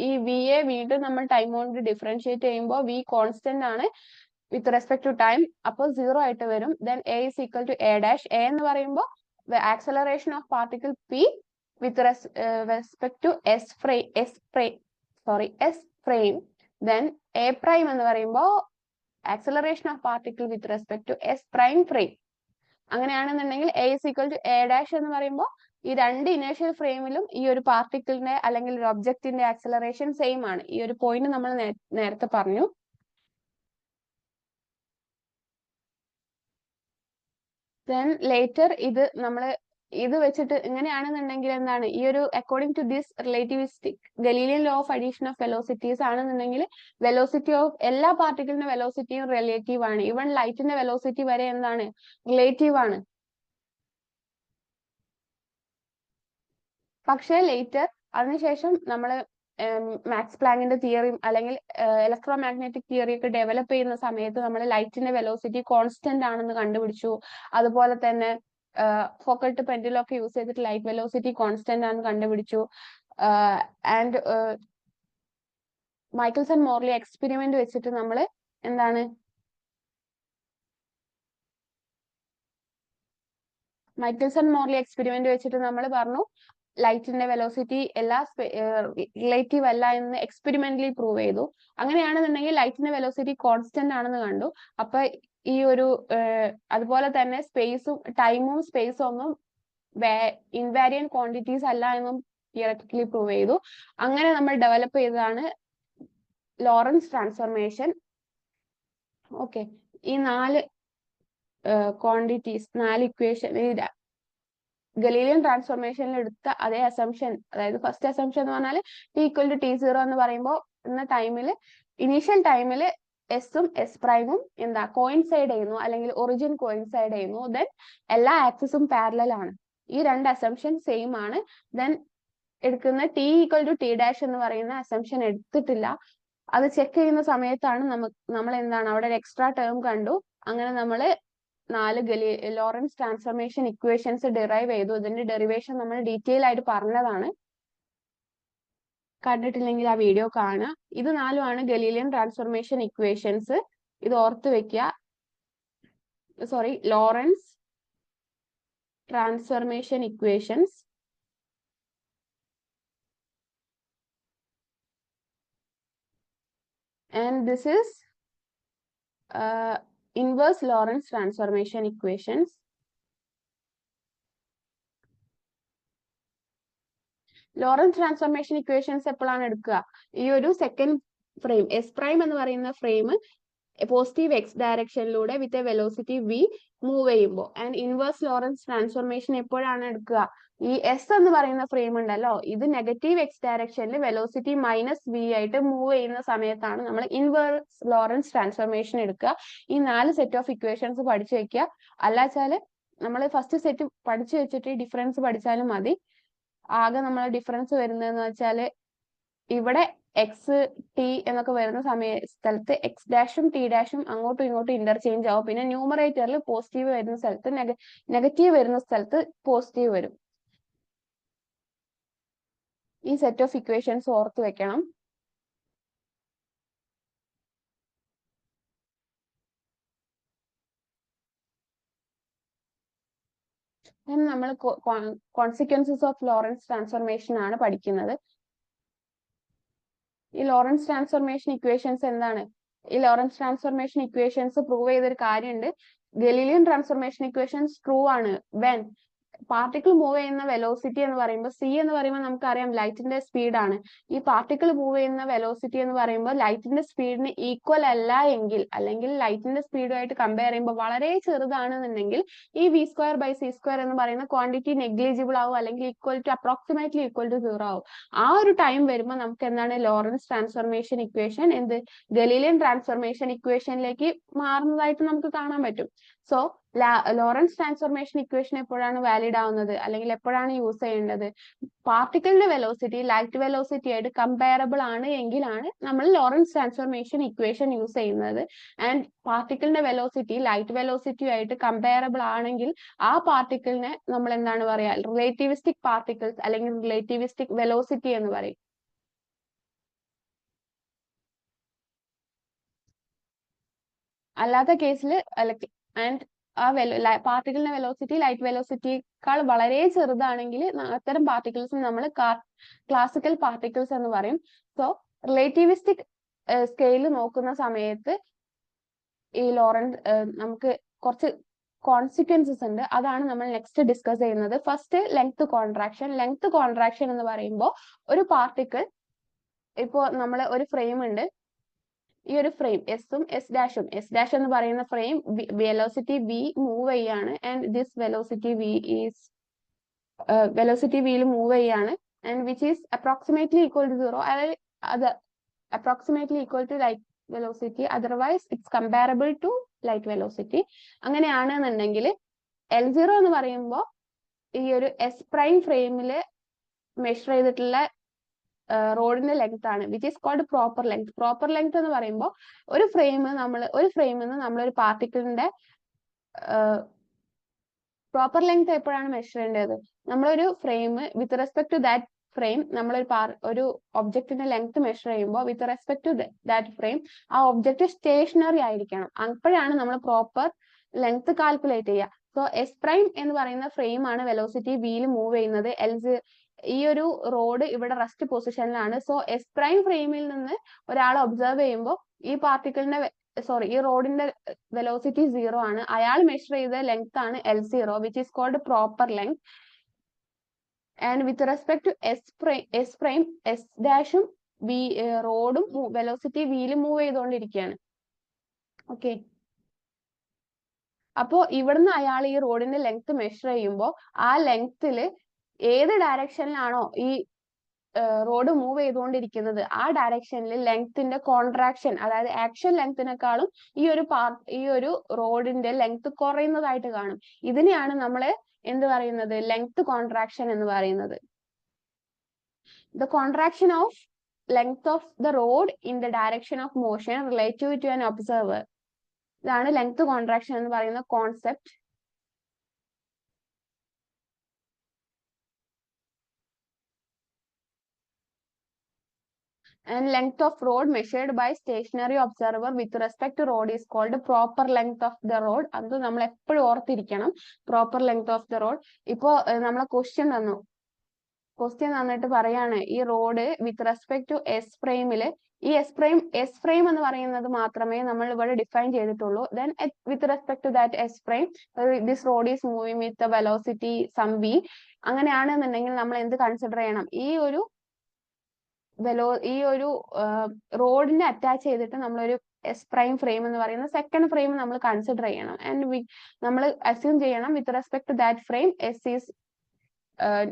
ഈ വി എ വീണ്ടും നമ്മൾ ടൈം കൊണ്ട് ഡിഫറൻഷിയേറ്റ് ചെയ്യുമ്പോൾ വി കോൺസ്റ്റന്റ് ആണ് വിത്ത് റെസ്പെക്ട് ടു ടൈം, അപ്പോൾ 0 ആയിട്ട് വരും. Then A is equal to A dash. A എന്ന് പറയുമ്പോൾ acceleration of particle P with respect to s frame. Then a prime എന്ന് പറയുമ്പോൾ acceleration of particle with respect to s prime frame. അങ്ങനെയാണെന്നുണ്ടെങ്കിൽ a is equal to a dash എന്ന് പറയുമ്പോൾ ഈ രണ്ട് inertial ഫ്രെയിമിലും ഈ ഒരു പാർട്ടിക്കിളിന്റെ അല്ലെങ്കിൽ ഒരു ഒബ്ജക്റ്റിന്റെ ആക്സലറേഷൻ സെയിം ആണ്. ഈ ഒരു പോയിന്റ് നമ്മൾ നേരത്തെ പറഞ്ഞു. ദെൻ ലേറ്റർ ഇത് വെച്ചിട്ട് ഇങ്ങനെയാണെന്നുണ്ടെങ്കിൽ എന്താണ്, ഈ ഒരു according to this relativistic Galilean law of addition of velocities ആണെന്നുണ്ടെങ്കിൽ വെലോസിറ്റി ഓഫ് എല്ലാ പാർട്ടിക്കിളിന്റെ വെലോസിറ്റിയും റിലേറ്റീവ് ആണ്. ഈവൻ ലൈറ്റിന്റെ വെലോസിറ്റി വരെ എന്താണ്, റിലേറ്റീവ് ആണ്. പക്ഷേ ലേറ്റർ അതിനുശേഷം നമ്മൾ മാക്സ് പ്ലാങ്കിന്റെ തിയറിയും അല്ലെങ്കിൽ ഇലക്ട്രോ മാഗ്നറ്റിക് തിയറി ഒക്കെ ഡെവലപ്പ് ചെയ്യുന്ന സമയത്ത് നമ്മൾ ലൈറ്റിന്റെ വെലോസിറ്റി കോൺസ്റ്റന്റ് ആണെന്ന് കണ്ടുപിടിച്ചു. അതുപോലെ തന്നെ ഫോക്കൾട്ട് പെൻഡുലം ഒക്കെ യൂസ് ചെയ്തിട്ട് ലൈറ്റ് വെലോസിറ്റി കോൺസ്റ്റന്റ് ആണെന്ന് കണ്ടുപിടിച്ചു. ആൻഡ് മൈക്കിൾസൺ മോർലി എക്സ്പെരിമെന്റ് വെച്ചിട്ട് നമ്മൾ എന്താണ്, മൈക്കിൾസൺ മോർലി എക്സ്പെരിമെന്റ് വെച്ചിട്ട് നമ്മൾ പറഞ്ഞു ലൈറ്റിന്റെ വെലോസിറ്റി എല്ലാ റിലേറ്റീവ് അല്ല എന്ന് എക്സ്പെരിമെന്റലി പ്രൂവ് ചെയ്തു. അങ്ങനെയാണെന്നുണ്ടെങ്കിൽ ലൈറ്റിന്റെ വെലോസിറ്റി കോൺസ്റ്റന്റ് ആണെന്ന് കണ്ടു. അപ്പൊ ഈ ഒരു അതുപോലെ തന്നെ സ്പേസും ടൈമും സ്പേസും ഒന്നും ഇൻവാരിയന്റ് ക്വാണ്ടിറ്റീസ് അല്ല എന്നും തിയററ്റിക്കലി പ്രൂവ് ചെയ്തു. അങ്ങനെ നമ്മൾ ഡെവലപ്പ് ചെയ്തതാണ് ലോറൻസ് ട്രാൻസ്ഫോർമേഷൻ. ഓക്കെ, ഈ 4 ക്വാണ്ടിറ്റീസ് 4 ഇക്വേഷൻ ഗലീലിയൻ ട്രാൻസ്ഫോർമേഷനിൽ എടുത്ത അതേ അസംഷൻ, അതായത് ഫസ്റ്റ് അസംഷൻ എന്ന് പറഞ്ഞാൽ ടി ഈക്വൽ ടു T0 എന്ന് പറയുമ്പോൾ ഇന്ന ടൈമിൽ ഇനീഷ്യൽ ടൈമിൽ എസും എസ് പ്രൈമും എന്താ കോയിൻസൈഡ് ചെയ്യുന്നു, അല്ലെങ്കിൽ ഒറിജിൻ കോയിൻസൈഡ് ചെയ്യുന്നു. ദെൻ എല്ലാ ആക്സിസും പാരലൽ ആണ്. ഈ രണ്ട് അസംഷൻ സെയിം ആണ്. ദെൻ എടുക്കുന്ന T equal to T dash എന്ന് പറയുന്ന അസംഷൻ എടുത്തിട്ടില്ല. അത് ചെക്ക് ചെയ്യുന്ന സമയത്താണ് നമ്മൾ എന്താണ് അവിടെ ഒരു എക്സ്ട്രാ ടേം കണ്ടു. അങ്ങനെ നമ്മൾ 4 ലോറൻസ് ട്രാൻസ്ഫോർമേഷൻ ഇക്വേഷൻസ് ഡിറൈവ് ചെയ്തു. ഇതിന്റെ ഡെറിവേഷൻ നമ്മൾ ഡീറ്റെയിൽ ആയിട്ട് പറഞ്ഞതാണ്. കണ്ടിട്ടില്ലെങ്കിൽ ആ വീഡിയോ കാണുക. ഇത് 4 ഗലീലിയൻ ട്രാൻസ്ഫോർമേഷൻ ഇക്വേഷൻസ്. ഇത് ഓർത്ത് വെക്കുക. Sorry, Lawrence transformation equations. And this is inverse Lorentz transformation equations. Lawrence transformation equations എപ്പോഴാണ് എടുക്കുക? ഈ ഒരു സെക്കൻഡ് ഫ്രെയിം എസ് പ്രൈം എന്ന് പറയുന്ന ഫ്രെയിം പോസിറ്റീവ് എക്സ് ഡയറക്ഷനിലൂടെ with a velocity V move ചെയ്യുമ്പോൾ ആൻഡ് ഇൻവേഴ്സ് ലോറൻസ് ട്രാൻസ്ഫോർമേഷൻ എപ്പോഴാണ് എടുക്കുക? ഈ എസ് എന്ന് പറയുന്ന ഫ്രെയിം ഉണ്ടല്ലോ, ഇത് നെഗറ്റീവ് എക്സ് ഡയറക്ഷനിൽ വെലോസിറ്റി -v ആയിട്ട് മൂവ് ചെയ്യുന്ന സമയത്താണ് നമ്മൾ ഇൻവേഴ്സ് ലോറൻസ് ട്രാൻസ്ഫോർമേഷൻ എടുക്കുക. ഈ 4 സെറ്റ് ഓഫ് ഇക്വേഷൻസ് പഠിച്ചു വെക്കുക. അല്ലാച്ചാല് നമ്മൾ ഫസ്റ്റ് സെറ്റ് പഠിച്ചു വെച്ചിട്ട് ഡിഫറൻസ് പഠിച്ചാലും മതി. ആകെ നമ്മൾ ഡിഫറൻസ് വരുന്നതെന്ന് വെച്ചാല് ഇവിടെ എക്സ് ടി എന്നൊക്കെ വരുന്ന സ്ഥലത്ത് എക്സ് ഡാഷും ടി ഡാഷും അങ്ങോട്ടും ഇങ്ങോട്ടും ഇന്റർചേഞ്ച് ആവും. പിന്നെ ന്യൂമറേറ്ററിൽ പോസിറ്റീവ് വരുന്ന സ്ഥലത്ത് നെഗറ്റീവ് വരുന്ന സ്ഥലത്ത് പോസിറ്റീവ് വരും. ഈ സെറ്റ് ഓഫ് ഇക്വേഷൻസ് ഓർത്ത് വെക്കണം. നമ്മൾ കോൺസിക്വൻസസ് ഓഫ് ലോറൻസ് ട്രാൻസ്ഫോർമേഷൻ ആണ് പഠിക്കുന്നത്. ഈ ലോറൻസ് ട്രാൻസ്ഫോർമേഷൻ ഇക്വേഷൻസ് എന്താണ്? ഈ ലോറൻസ് ട്രാൻസ്ഫോർമേഷൻ ഇക്വേഷൻസ് പ്രൂവ് ചെയ്തൊരു കാര്യമുണ്ട്. ഗലീലിയൻ ട്രാൻസ്ഫോർമേഷൻ ഇക്വേഷൻസ് ട്രൂ ആണ് വെൻ പാർട്ടിക്കിൾ മൂവ് ചെയ്യുന്ന വെലോസിറ്റി എന്ന് പറയുമ്പോൾ സി എന്ന് പറയുമ്പോൾ നമുക്കറിയാം ലൈറ്റിന്റെ സ്പീഡ് ആണ്. ഈ പാർട്ടിക്കിൾ മൂവ് ചെയ്യുന്ന വെലോസിറ്റി എന്ന് പറയുമ്പോൾ ലൈറ്റിന്റെ സ്പീഡിന് ഈക്വൽ അല്ല എങ്കിൽ, അല്ലെങ്കിൽ ലൈറ്റിന്റെ സ്പീഡുമായിട്ട് കമ്പയർ ചെയ്യുമ്പോൾ വളരെ ചെറുതാണെന്നുണ്ടെങ്കിൽ ഈ v²/c² എന്ന് പറയുന്ന ക്വാണ്ടിറ്റി നെഗ്ലിജിബിൾ ആവും, അല്ലെങ്കിൽ അപ്രോക്സിമേറ്റ്ലി ഈക്വൽ ടു 0 ആവും. ആ ഒരു ടൈം വരുമ്പോൾ നമുക്ക് എന്താണ് Lorentz transformation equation Galilean transformation ഇക്വേഷനിലേക്ക് മാറുന്നതായിട്ട് നമുക്ക് കാണാൻ പറ്റും. സോ ലോറൻസ് ട്രാൻസ്ഫോർമേഷൻ ഇക്വേഷൻ എപ്പോഴാണ് വാലിഡ് ആവുന്നത്, അല്ലെങ്കിൽ എപ്പോഴാണ് യൂസ് ചെയ്യേണ്ടത്? പാർട്ടിക്കിളിന്റെ വെലോസിറ്റി ലൈറ്റ് വെലോസിറ്റി ആയിട്ട് കമ്പയറബിൾ ആണ് എങ്കിലാണ് നമ്മൾ ലോറൻസ് ട്രാൻസ്ഫോർമേഷൻ ഇക്വേഷൻ യൂസ് ചെയ്യുന്നത്. ആൻഡ് പാർട്ടിക്കിളിന്റെ വെലോസിറ്റി ലൈറ്റ് വെലോസിറ്റി ആയിട്ട് കമ്പയറബിൾ ആണെങ്കിൽ ആ പാർട്ടിക്കിളിനെ നമ്മൾ എന്താണ് പറയാ? റിലേറ്റിവിസ്റ്റിക് പാർട്ടിക്കിൾസ് അല്ലെങ്കിൽ റിലേറ്റിവിസ്റ്റിക് വെലോസിറ്റി എന്ന് പറയും. അല്ലാത്ത കേസിൽ ആൻഡ് ആ പാർട്ടിക്കിളിന്റെ വെലോസിറ്റി ലൈറ്റ് വെലോസിറ്റിയേക്കാൾ വളരെ ചെറുതാണെങ്കിൽ അത്തരം പാർട്ടിക്കിൾസ് നമ്മൾ ക്ലാസിക്കൽ പാർട്ടിക്കിൾസ് എന്ന് പറയും. സോ റിലേറ്റിവിസ്റ്റിക് സ്കെയിൽ നോക്കുന്ന സമയത്ത് ഈ നമുക്ക് കുറച്ച് കോൺസിക്വൻസസ് ഉണ്ട്. അതാണ് നമ്മൾ നെക്സ്റ്റ് ഡിസ്കസ് ചെയ്യുന്നത്. ഫസ്റ്റ് ലെങ്ത് കോൺട്രാക്ഷൻ എന്ന് പറയുമ്പോൾ ഒരു പാർട്ടിക്കിൾ, ഇപ്പോ നമ്മൾ ഒരു ഫ്രെയിം ഉണ്ട്, ഈ ഒരു ഫ്രെയിം എസും എസ് ഡാഷ് എന്ന് പറയുന്ന ഫ്രെയിം വെലോസിറ്റി v മൂവ് ചെയ്യാണ്. ആൻഡ് ദിസ് വെലോസിറ്റി വിയിൽ മൂവ് ചെയ്യാണ്. And which is approximately equal to 0, അതായത് approximately equal to light velocity, otherwise it's comparable to light velocity. അങ്ങനെയാണെന്നുണ്ടെങ്കിൽ L0 എന്ന് പറയുമ്പോൾ ഈ ഒരു എസ് പ്രൈം ഫ്രെയിമില് മെഷർ ചെയ്തിട്ടുള്ള റോഡിന്റെ ലെങ്ത് ആണ്, which is called proper length എന്ന് പറയുമ്പോൾ ഒരു ഫ്രെയിമിൽ നിന്ന് നമ്മളൊരു പാർട്ടിക്കിളിന്റെ പ്രോപ്പർ ലെങ്ത് എപ്പോഴാണ് മെഷർ ചെയ്യേണ്ടത്? നമ്മളൊരു frame with respect to that frame ഒരു ഒബ്ജക്റ്റിന്റെ ലെങ്ത് മെഷർ ചെയ്യുമ്പോൾ with respect to that frame ആ ഒബ്ജക്റ്റ് സ്റ്റേഷനറി ആയിരിക്കണം. അപ്പോഴാണ് നമ്മൾ പ്രോപ്പർ ലെങ്ത് കാൽക്കുലേറ്റ് ചെയ്യുക. സോ എസ് പ്രൈം എന്ന് പറയുന്ന ഫ്രെയിം ആണ് വെലോസിറ്റി വിയിൽ മൂവ് ചെയ്യുന്നത്. ഈ ഒരു റോഡ് ഇവിടെ റെസ്റ്റ് പൊസിഷനിലാണ്. സോ എസ് പ്രൈം ഫ്രെയിമിൽ നിന്ന് ഒരാൾ ഒബ്സർവ് ചെയ്യുമ്പോൾ ഈ റോഡിന്റെ വെലോസിറ്റി 0 ആണ്. അയാൾ മെഷർ ചെയ്ത ലെങ്ത് ആണ് L0, which is called proper length. And with respect to S prime S ഡാഷും റോഡും വെലോസിറ്റി വിയിൽ മൂവ് ചെയ്തുകൊണ്ടിരിക്കുകയാണ്. ഓക്കെ, അപ്പോ ഇവിടുന്ന് അയാൾ ഈ റോഡിന്റെ ലെങ്ത് മെഷർ ചെയ്യുമ്പോൾ ആ ലെങ്ത്തില് ഏത് ഡയറക്ഷനിലാണോ ഈ റോഡ് മൂവ് ചെയ്തുകൊണ്ടിരിക്കുന്നത് ആ ഡയറക്ഷനിൽ ലെങ്ത്തിന്റെ കോൺട്രാക്ഷൻ, അതായത് ആക്ച്വൽ ലെങ്ത്തിനെക്കാളും ഈ ഒരു റോഡിന്റെ ലെങ്ത് കുറയുന്നതായിട്ട് കാണും. ഇതിനെയാണ് നമ്മൾ എന്ത് പറയുന്നത്? ലെങ്ത് കോൺട്രാക്ഷൻ എന്ന് പറയുന്നത്. The contraction of length of the rod in the direction of motion relative to an observer. ഇതാണ് ലെങ്ത് കോൺട്രാക്ഷൻ എന്ന് പറയുന്ന concept. And length of road measured by stationary observer with respect to road is called proper length of the road. അത് നമ്മൾ എപ്പോഴും ഓർത്തിരിക്കണം, proper length of the road. ഇപ്പോ നമ്മളെ question തന്നിട്ട് പറയാണ് ഈ rod with respect to S ഫ്രെയിമില്, ഈ എസ് ഫ്രെയിം എന്ന് പറയുന്നത് മാത്രമേ നമ്മൾ ഇവിടെ ഡിഫൈൻ ചെയ്തിട്ടുള്ളൂ. Then with respect to that S frame this rod is moving with velocity some v. അങ്ങനെയാണെന്നുണ്ടെങ്കിൽ നമ്മൾ എന്ത് കൺസിഡർ ചെയ്യണം? ഈ ഒരു ഈ ഒരു റോഡിനെ അറ്റാച്ച് ചെയ്തിട്ട് നമ്മളൊരു എസ് പ്രൈം ഫ്രെയിം എന്ന് പറയുന്ന സെക്കൻഡ് ഫ്രെയിം നമ്മൾ കൺസിഡർ ചെയ്യണം. ആൻഡ് നമ്മൾ അസ്യൂം ചെയ്യണം with respect to that frame S is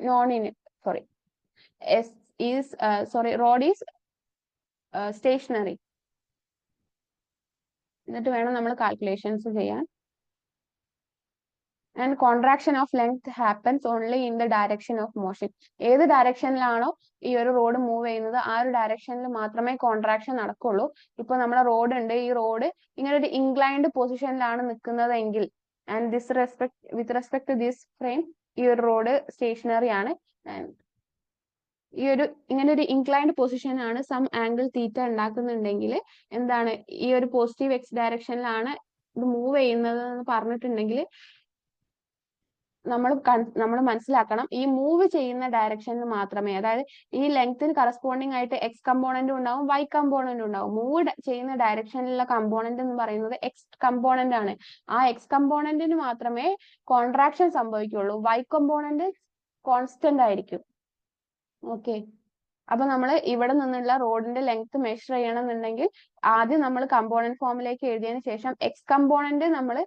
non in sorry S is sorry rod is stationary. എന്നിട്ട് വേണം നമ്മൾ കാൽക്കുലേഷൻസ് ചെയ്യാൻ. And contraction of length happens only in the direction of motion. ഏത് ഡയറക്ഷനിലാണോ ഈ ഒരു റോഡ് മൂവ് ചെയ്യുന്നത് ആ ഒരു ഡയറക്ഷനിൽ മാത്രമേ കോൺട്രാക്ഷൻ നടക്കുള്ളൂ. ഇപ്പൊ നമ്മളെ റോഡ് ഉണ്ട്, ഈ റോഡ് ഇങ്ങനെ ഒരു ഇൻക്ലൈൻഡ് പൊസിഷനിലാണ് നിൽക്കുന്നതെങ്കിൽ and with respect to this frame ഈ ഒരു റോഡ് സ്റ്റേഷനറി ആണ്. ഈ ഒരു ഇങ്ങനെ ഒരു ഇൻക്ലൈൻഡ് പൊസിഷൻ ആണ് സം ആംഗിൾ തീറ്റ ഉണ്ടാക്കുന്നുണ്ടെങ്കിൽ എന്താണ് ഈ ഒരു പോസിറ്റീവ് എക്സ് ഡയറക്ഷനിലാണ് ഇത് മൂവ് ചെയ്യുന്നത് എന്ന് പറഞ്ഞിട്ടുണ്ടെങ്കിൽ നമ്മൾ മനസ്സിലാക്കണം ഈ മൂവ് ചെയ്യുന്ന ഡയറക്ഷനിൽ മാത്രമേ, അതായത് ഈ ലെങ്ത്തിന് കറസ്പോണ്ടിങ് ആയിട്ട് എക്സ് കമ്പോണന്റും ഉണ്ടാവും വൈ കമ്പോണന്റും ഉണ്ടാവും. മൂവ് ചെയ്യുന്ന ഡയറക്ഷനിലുള്ള കമ്പോണന്റ് എന്ന് പറയുന്നത് എക്സ് കമ്പോണന്റ് ആണ്. ആ എക്സ് കമ്പോണന്റിന് മാത്രമേ കോൺട്രാക്ഷൻ സംഭവിക്കുള്ളൂ. വൈ കമ്പോണന്റ് കോൺസ്റ്റന്റ് ആയിരിക്കും. ഓക്കെ, അപ്പൊ നമ്മൾ ഇവിടെ നിന്നുള്ള റോഡിന്റെ ലെങ്ത് മെഷർ ചെയ്യണമെന്നുണ്ടെങ്കിൽ ആദ്യം നമ്മൾ കമ്പോണന്റ് ഫോമിലേക്ക് എഴുതിയതിനു ശേഷം എക്സ് കമ്പോണന്റ് നമ്മൾ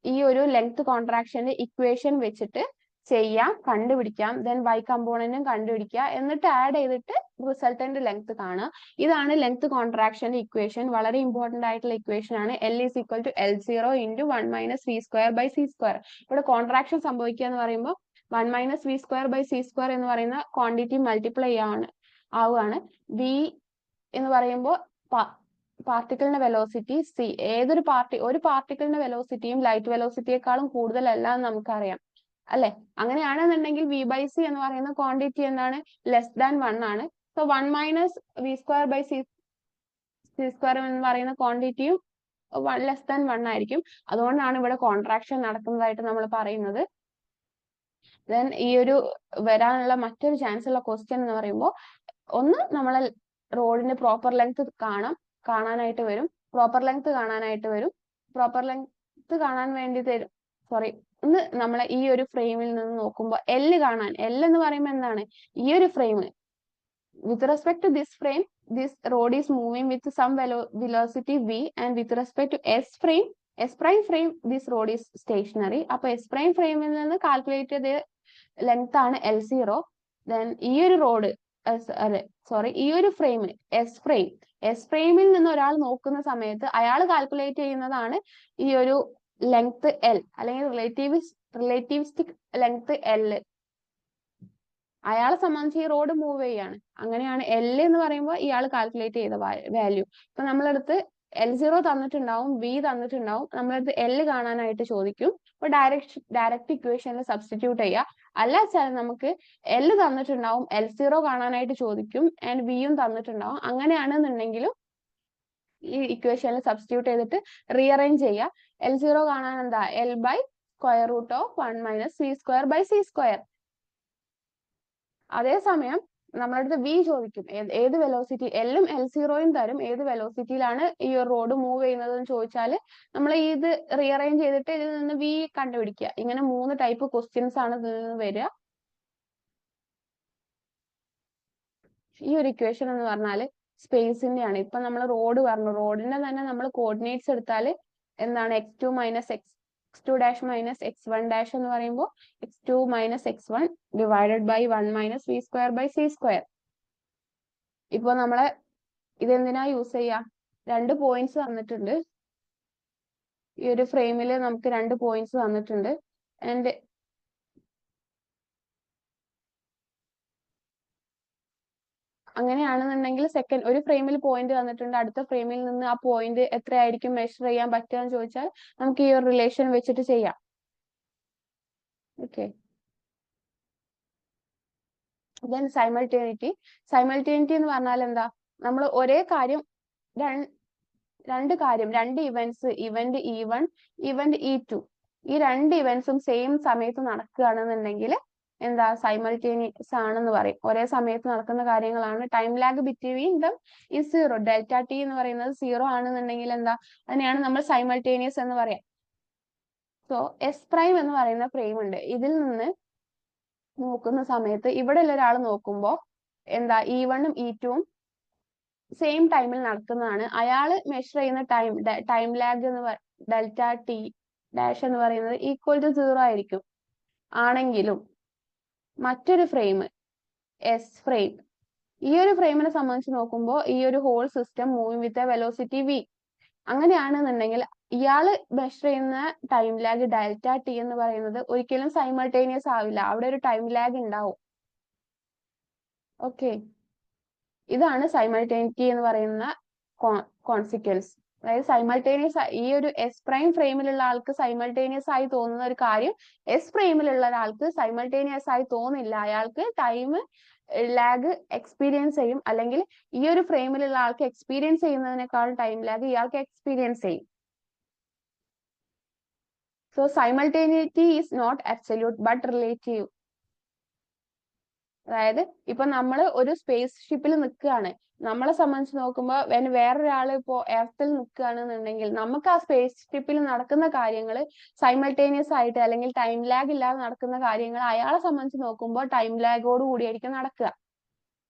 ഈ ഒരു ലെങ്ത് കോൺട്രാക്ഷന്റെ ഇക്വേഷൻ വെച്ചിട്ട് ചെയ്യാം, കണ്ടുപിടിക്കാം. ദെൻ വൈ കമ്പോണന്റും കണ്ടുപിടിക്കുക, എന്നിട്ട് ആഡ് ചെയ്തിട്ട് റിസൾട്ടന്റ് ലെങ്ത് കാണുക. ഇതാണ് ലെങ്ത് കോൺട്രാക്ഷന്റെ ഇക്വേഷൻ. വളരെ ഇമ്പോർട്ടന്റ് ആയിട്ടുള്ള ഇക്വേഷൻ ആണ്. L is equal to L0 into 1 minus v square by c square. ഇവിടെ കോൺട്രാക്ഷൻ സംഭവിക്കുക എന്ന് പറയുമ്പോൾ 1 minus v square by c square എന്ന് പറയുന്ന ക്വാണ്ടിറ്റി മൾട്ടിപ്ലൈ ആവുകയാണ്. v എന്ന് പറയുമ്പോൾ പാർട്ടിക്കിളിന്റെ വെലോസിറ്റി c. ഒരു പാർട്ടിക്കിളിന്റെ വെലോസിറ്റിയും ലൈറ്റ് വെലോസിറ്റിയെക്കാളും കൂടുതലല്ല എന്ന് നമുക്കറിയാം അല്ലെ. അങ്ങനെയാണെന്നുണ്ടെങ്കിൽ v by c എന്ന് പറയുന്ന ക്വാണ്ടിറ്റി എന്താണ്, ലെസ് ദാൻ 1 ആണ്. So 1 minus v square by c square എന്ന് പറയുന്ന ക്വാണ്ടിറ്റിയും ലെസ് ദാൻ 1 ആയിരിക്കും. അതുകൊണ്ടാണ് ഇവിടെ കോൺട്രാക്ഷൻ നടക്കുന്നതായിട്ട് നമ്മൾ പറയുന്നത്. ദെൻ ഈ ഒരു വരാനുള്ള മറ്റൊരു ചാൻസ് ഉള്ള ക്വസ്റ്റ്യൻ എന്ന് പറയുമ്പോൾ ഒന്ന് നമ്മളെ റോഡിന്റെ പ്രോപ്പർ ലെങ്ത് കാണാനായിട്ട് വരും. പ്രോപ്പർ ലെങ്ത് കാണാൻ വേണ്ടി ഒന്ന് നമ്മളെ ഈ ഒരു ഫ്രെയിമിൽ നിന്ന് നോക്കുമ്പോൾ L കാണാൻ, L എന്ന് പറയുമ്പോൾ എന്താണ്, ഈ ഒരു frame with respect to this frame this road is moving with some velocity v, and with respect to s prime frame this road is stationary. അപ്പൊ s prime ഫ്രെയിമിൽ നിന്ന് കാൽക്കുലേറ്റ് ചെയ്ത ലെങ്ത് ആണ് L0. ദെൻ ഈ ഒരു road ഈ ഒരു frame S ഫ്രെയിമിൽ നിന്ന് ഒരാൾ നോക്കുന്ന സമയത്ത് അയാൾ കാൽക്കുലേറ്റ് ചെയ്യുന്നതാണ് ഈ ഒരു ലെങ്ത് L, അല്ലെങ്കിൽ റിലേറ്റിവിസ്റ്റിക് ലെങ്ത് L. അയാളെ സംബന്ധിച്ച് ഈ റോഡ് മൂവ് ചെയ്യാണ്, അങ്ങനെയാണ് L എന്ന് പറയുമ്പോൾ ഇയാൾ കാൽക്കുലേറ്റ് ചെയ്ത വാല്യൂ. ഇപ്പൊ നമ്മളടുത്ത് L0 തന്നിട്ടുണ്ടാവും, v തന്നിട്ടുണ്ടാവും, നമ്മളടുത്ത് L കാണാനായിട്ട് ചോദിക്കും. അപ്പൊ ഡയറക്റ്റ് ഇക്വേഷനിൽ സബ്സ്റ്റിറ്റ്യൂട്ട് ചെയ്യുക. അല്ല വെച്ചാൽ നമുക്ക് L തന്നിട്ടുണ്ടാവും, L0 കാണാനായിട്ട് ചോദിക്കും, ആൻഡ് v തന്നിട്ടുണ്ടാവും. അങ്ങനെയാണെന്നുണ്ടെങ്കിലും ഈ ഇക്വേഷനിൽ സബ്സ്റ്റിറ്റ്യൂട്ട് ചെയ്തിട്ട് റീഅറേഞ്ച് ചെയ്യുക. L0 കാണാൻ എന്താ, L by square root of 1 minus v square by c square. അതേസമയം നമ്മളടുത്ത് v ചോദിക്കും, ഏത് വെലോസിറ്റി, L-ഉം L0-യും തരും, ഏത് വെലോസിറ്റിയിലാണ് ഈ റോഡ് മൂവ് ചെയ്യുന്നത് എന്ന് ചോദിച്ചാൽ നമ്മൾ ഇത് റീഅറേഞ്ച് ചെയ്തിട്ട് ഇതിൽ നിന്ന് v കണ്ടുപിടിക്കുക. ഇങ്ങനെ 3 ടൈപ്പ് ക്വസ്റ്റ്യൻസ് ആണ് ഇതിൽ നിന്ന് വരിക. ഈ ഒരു ഇക്വേഷൻ എന്ന് പറഞ്ഞാൽ സ്പേസിന്റെ ആണ്. ഇപ്പൊ നമ്മൾ റോഡ് പറഞ്ഞു, റോഡിന്റെ തന്നെ നമ്മൾ കോർഡിനേറ്റ്സ് എടുത്താൽ എന്താണ് x2 minus x2 dash minus x1 dash എന്ന് പറയുമ്പോൾ x2 minus x1 divided by 1 minus v square by c square. ഇപ്പൊ നമ്മളെ ഇതെന്തിനാ യൂസ് ചെയ്യാ, 2 പോയിന്റ്സ് തന്നിട്ടുണ്ട്. ഈ ഒരു ഫ്രെയിമിൽ നമുക്ക് 2 പോയിന്റ്സ് തന്നിട്ടുണ്ട്. ആൻഡ് അങ്ങനെയാണെന്നുണ്ടെങ്കിൽ ഒരു ഫ്രെയിമിൽ പോയിന്റ് തന്നിട്ടുണ്ട്, അടുത്ത ഫ്രെയിമിൽ നിന്ന് ആ പോയിന്റ് എത്രയായിരിക്കും മെഷർ ചെയ്യാൻ പറ്റുക എന്ന് ചോദിച്ചാൽ നമുക്ക് ഈ ഒരു റിലേഷൻ വെച്ചിട്ട് ചെയ്യാം. ഓക്കെ, ദെൻ സൈമൾട്ടേനിറ്റി എന്ന് പറഞ്ഞാൽ എന്താ, നമ്മൾ ഒരേ കാര്യം രണ്ട് ഇവന്റ് E1 ഇവന്റ് E2, ഈ 2 ഇവന്റ്സും സെയിം സമയത്ത് നടക്കുകയാണെന്നുണ്ടെങ്കിൽ എന്താ, സൈമൾട്ടേനിയസ് ആണെന്ന് പറയും. ഒരേ സമയത്ത് നടക്കുന്ന കാര്യങ്ങളാണ്. ടൈം ലാഗ് ബിറ്റ്വീൻ ദം ഈ 0, ഡെൽറ്റ ടി എന്ന് പറയുന്നത് 0 ആണെന്നുണ്ടെങ്കിൽ എന്താ, അതിനെയാണ് നമ്മൾ സൈമൾട്ടേനിയസ് എന്ന് പറയാം. സോ എസ് പ്രൈം എന്ന് പറയുന്ന ഫ്രെയിം ഉണ്ട്. ഇതിൽ നിന്ന് നോക്കുന്ന സമയത്ത് ഇവിടെ ഉള്ള ഒരാൾ നോക്കുമ്പോൾ എന്താ, E1-ഉം E2-ഉം സെയിം ടൈമിൽ നടക്കുന്നതാണ്. അയാൾ മെഷർ ചെയ്യുന്ന ടൈം ലാഗ് എന്ന് ഡെൽറ്റ ടി ഡാഷ് എന്ന് പറയുന്നത് ഈക്വൽ ടു 0 ആയിരിക്കും. ആണെങ്കിലും മറ്റൊരു ഫ്രെയിം എസ് ഫ്രെയിം, ഈ ഒരു ഫ്രെയിമിനെ സംബന്ധിച്ച് നോക്കുമ്പോൾ ഈ ഒരു whole system moving with a velocity V, അങ്ങനെയാണെന്നുണ്ടെങ്കിൽ ഇയാള് മെഷർ ചെയ്യുന്ന ടൈം ലാഗ് ഡെൽറ്റ ടി എന്ന് പറയുന്നത് ഒരിക്കലും സൈമൾട്ടേനിയസ് ആവില്ല. അവിടെ ഒരു ടൈം ലാഗ് ഉണ്ടാവും. ഓക്കെ, ഇതാണ് സൈമൾട്ടേനിറ്റി എന്ന് പറയുന്ന കോൺസിക്വൻസ്. അതായത് സൈമൾട്ടേനിയസ്, ഈ ഒരു എസ് പ്രൈം ഫ്രെയിമിലുള്ള ആൾക്ക് സൈമൾട്ടേനിയസ് ആയി തോന്നുന്ന ഒരു കാര്യം എസ് ഫ്രെയിമിലുള്ള ഒരാൾക്ക് സൈമൾട്ടേനിയസ് ആയി തോന്നില്ല. അയാൾക്ക് ടൈം ലാഗ് എക്സ്പീരിയൻസ് ചെയ്യും, അല്ലെങ്കിൽ ഈ ഒരു ഫ്രെയിമിലുള്ള ആൾക്ക് എക്സ്പീരിയൻസ് ചെയ്യുന്നതിനേക്കാൾ ടൈം ലാഗ് ഇയാൾക്ക് എക്സ്പീരിയൻസ് ചെയ്യും. So simultaneity is not absolute but relative. അതായത് ഇപ്പൊ നമ്മൾ ഒരു സ്പേസ് ഷിപ്പിൽ നിൽക്കുകയാണ്, നമ്മളെ സംബന്ധിച്ച് നോക്കുമ്പോൾ വേറൊരാൾ ഇപ്പോ എർത്തിൽ നിൽക്കുകയാണെന്നുണ്ടെങ്കിൽ നമുക്ക് ആ സ്പേസ് ഷിപ്പിൽ നടക്കുന്ന കാര്യങ്ങൾ സൈമൾട്ടേനിയസ് ആയിട്ട് അല്ലെങ്കിൽ ടൈം ലാഗ് ഇല്ലാതെ നടക്കുന്ന കാര്യങ്ങൾ അയാളെ സംബന്ധിച്ച് നോക്കുമ്പോൾ ടൈം ലാഗോട് കൂടിയായിരിക്കും നടക്കുക.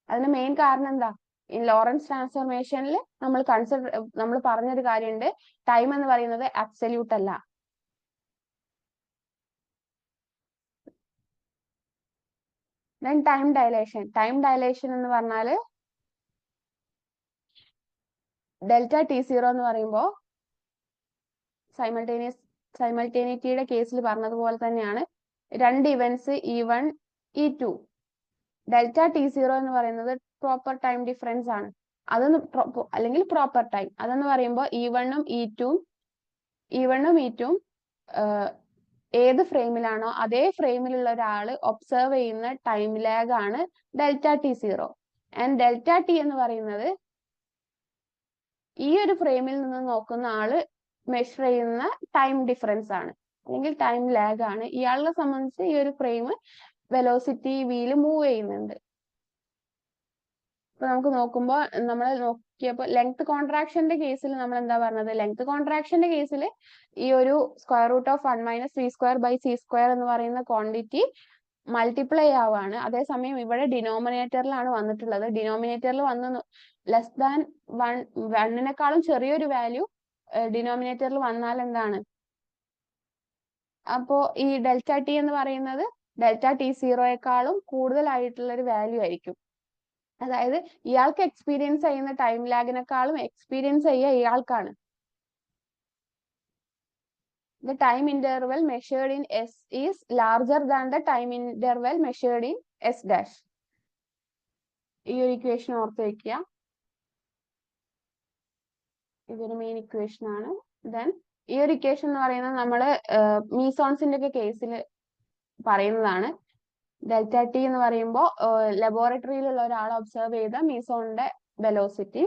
അതിന് മെയിൻ കാരണം എന്താ? ഈ ലോറൻസ് ട്രാൻസ്ഫോർമേഷനിൽ നമ്മൾ പറഞ്ഞൊരു കാര്യമുണ്ട്, ടൈം എന്ന് പറയുന്നത് അബ്സല്യൂട്ട് അല്ല. ദെൻ ടൈം ഡയലേഷൻ എന്ന് പറഞ്ഞാല് ഡെൽറ്റ ടി സീറോ എന്ന് പറയുമ്പോൾ സൈമൾട്ടേനിറ്റിയുടെ കേസിൽ പറഞ്ഞതുപോലെ തന്നെയാണ്, രണ്ട് events E1 E2. Delta T zero എന്ന് പറയുന്നത് പ്രോപ്പർ ടൈം ഡിഫറൻസ് ആണ്. അതൊന്ന് അല്ലെങ്കിൽ പ്രോപ്പർ ടൈം അതെന്ന് പറയുമ്പോൾ E1 ഉം E2 ഏത് ഫ്രെയിമിലാണോ അതേ ഫ്രെയിമിലുള്ള ഒരാൾ ഒബ്സർവ് ചെയ്യുന്ന ടൈം ലാഗ് ആണ് delta T zero. And delta T എന്ന് പറയുന്നത് ഈ ഒരു ഫ്രെയിമിൽ നിന്ന് നോക്കുന്ന ആള് മെഷർ ചെയ്യുന്ന ടൈം ഡിഫറൻസ് ആണ്, അല്ലെങ്കിൽ ടൈം ലാഗ് ആണ്. ഇയാളെ സംബന്ധിച്ച് ഈ ഒരു ഫ്രെയിം വെലോസിറ്റി വിയിൽ മൂവ് ചെയ്യുന്നുണ്ട്. ഇപ്പൊ നമുക്ക് നോക്കുമ്പോൾ നമ്മൾ നോക്കിയപ്പോൾ ലെങ്ത് കോൺട്രാക്ഷന്റെ കേസിൽ നമ്മൾ എന്താ പറഞ്ഞത്? ലെങ്ത് കോൺട്രാക്ഷന്റെ കേസിൽ ഈ ഒരു സ്ക്വയർ റൂട്ട് ഓഫ് 1 - c² എന്ന് പറയുന്ന ക്വാണ്ടിറ്റി മൾട്ടിപ്ലൈ ആവാണ്. അതേസമയം ഇവിടെ ഡിനോമിനേറ്ററിലാണ് വന്നിട്ടുള്ളത്. ഡിനോമിനേറ്ററിൽ വന്ന് ലെസ് ദാൻ 1 ചെറിയൊരു വാല്യൂ ഡിനോമിനേറ്ററിൽ വന്നാൽ എന്താണ്? അപ്പോ ഈ ഡെൽറ്റ ടി എന്ന് പറയുന്നത് ഡെൽറ്റ ടി സീറോയെക്കാളും കൂടുതലായിട്ടുള്ള ഒരു വാല്യൂ ആയിരിക്കും. അതായത് ഇയാൾക്ക് എക്സ്പീരിയൻസ് ചെയ്യുന്ന ടൈം ലാഗിനെക്കാളും എക്സ്പീരിയൻസ് ചെയ്യുക ഇയാൾക്കാണ്. The time interval measured in S is larger than the time interval measured in S dash. ഈ ഒരു ഇക്വേഷൻ ഓർത്ത് വയ്ക്കുക. ഇതൊരു മെയിൻ ഇക്വേഷൻ ആണ്. ദെൻ ഈ ഒരു ഇക്വേഷൻ എന്ന് പറയുന്നത് നമ്മൾ മീസോൺസിന്റെ ഒക്കെ കേസിൽ പറയുന്നതാണ്. ഡെൽറ്റ ടി എന്ന് പറയുമ്പോൾ ലബോറട്ടറിയിലുള്ള ഒരാൾ ഒബ്സർവ് ചെയ്ത മീസോണിന്റെ വെലോസിറ്റി,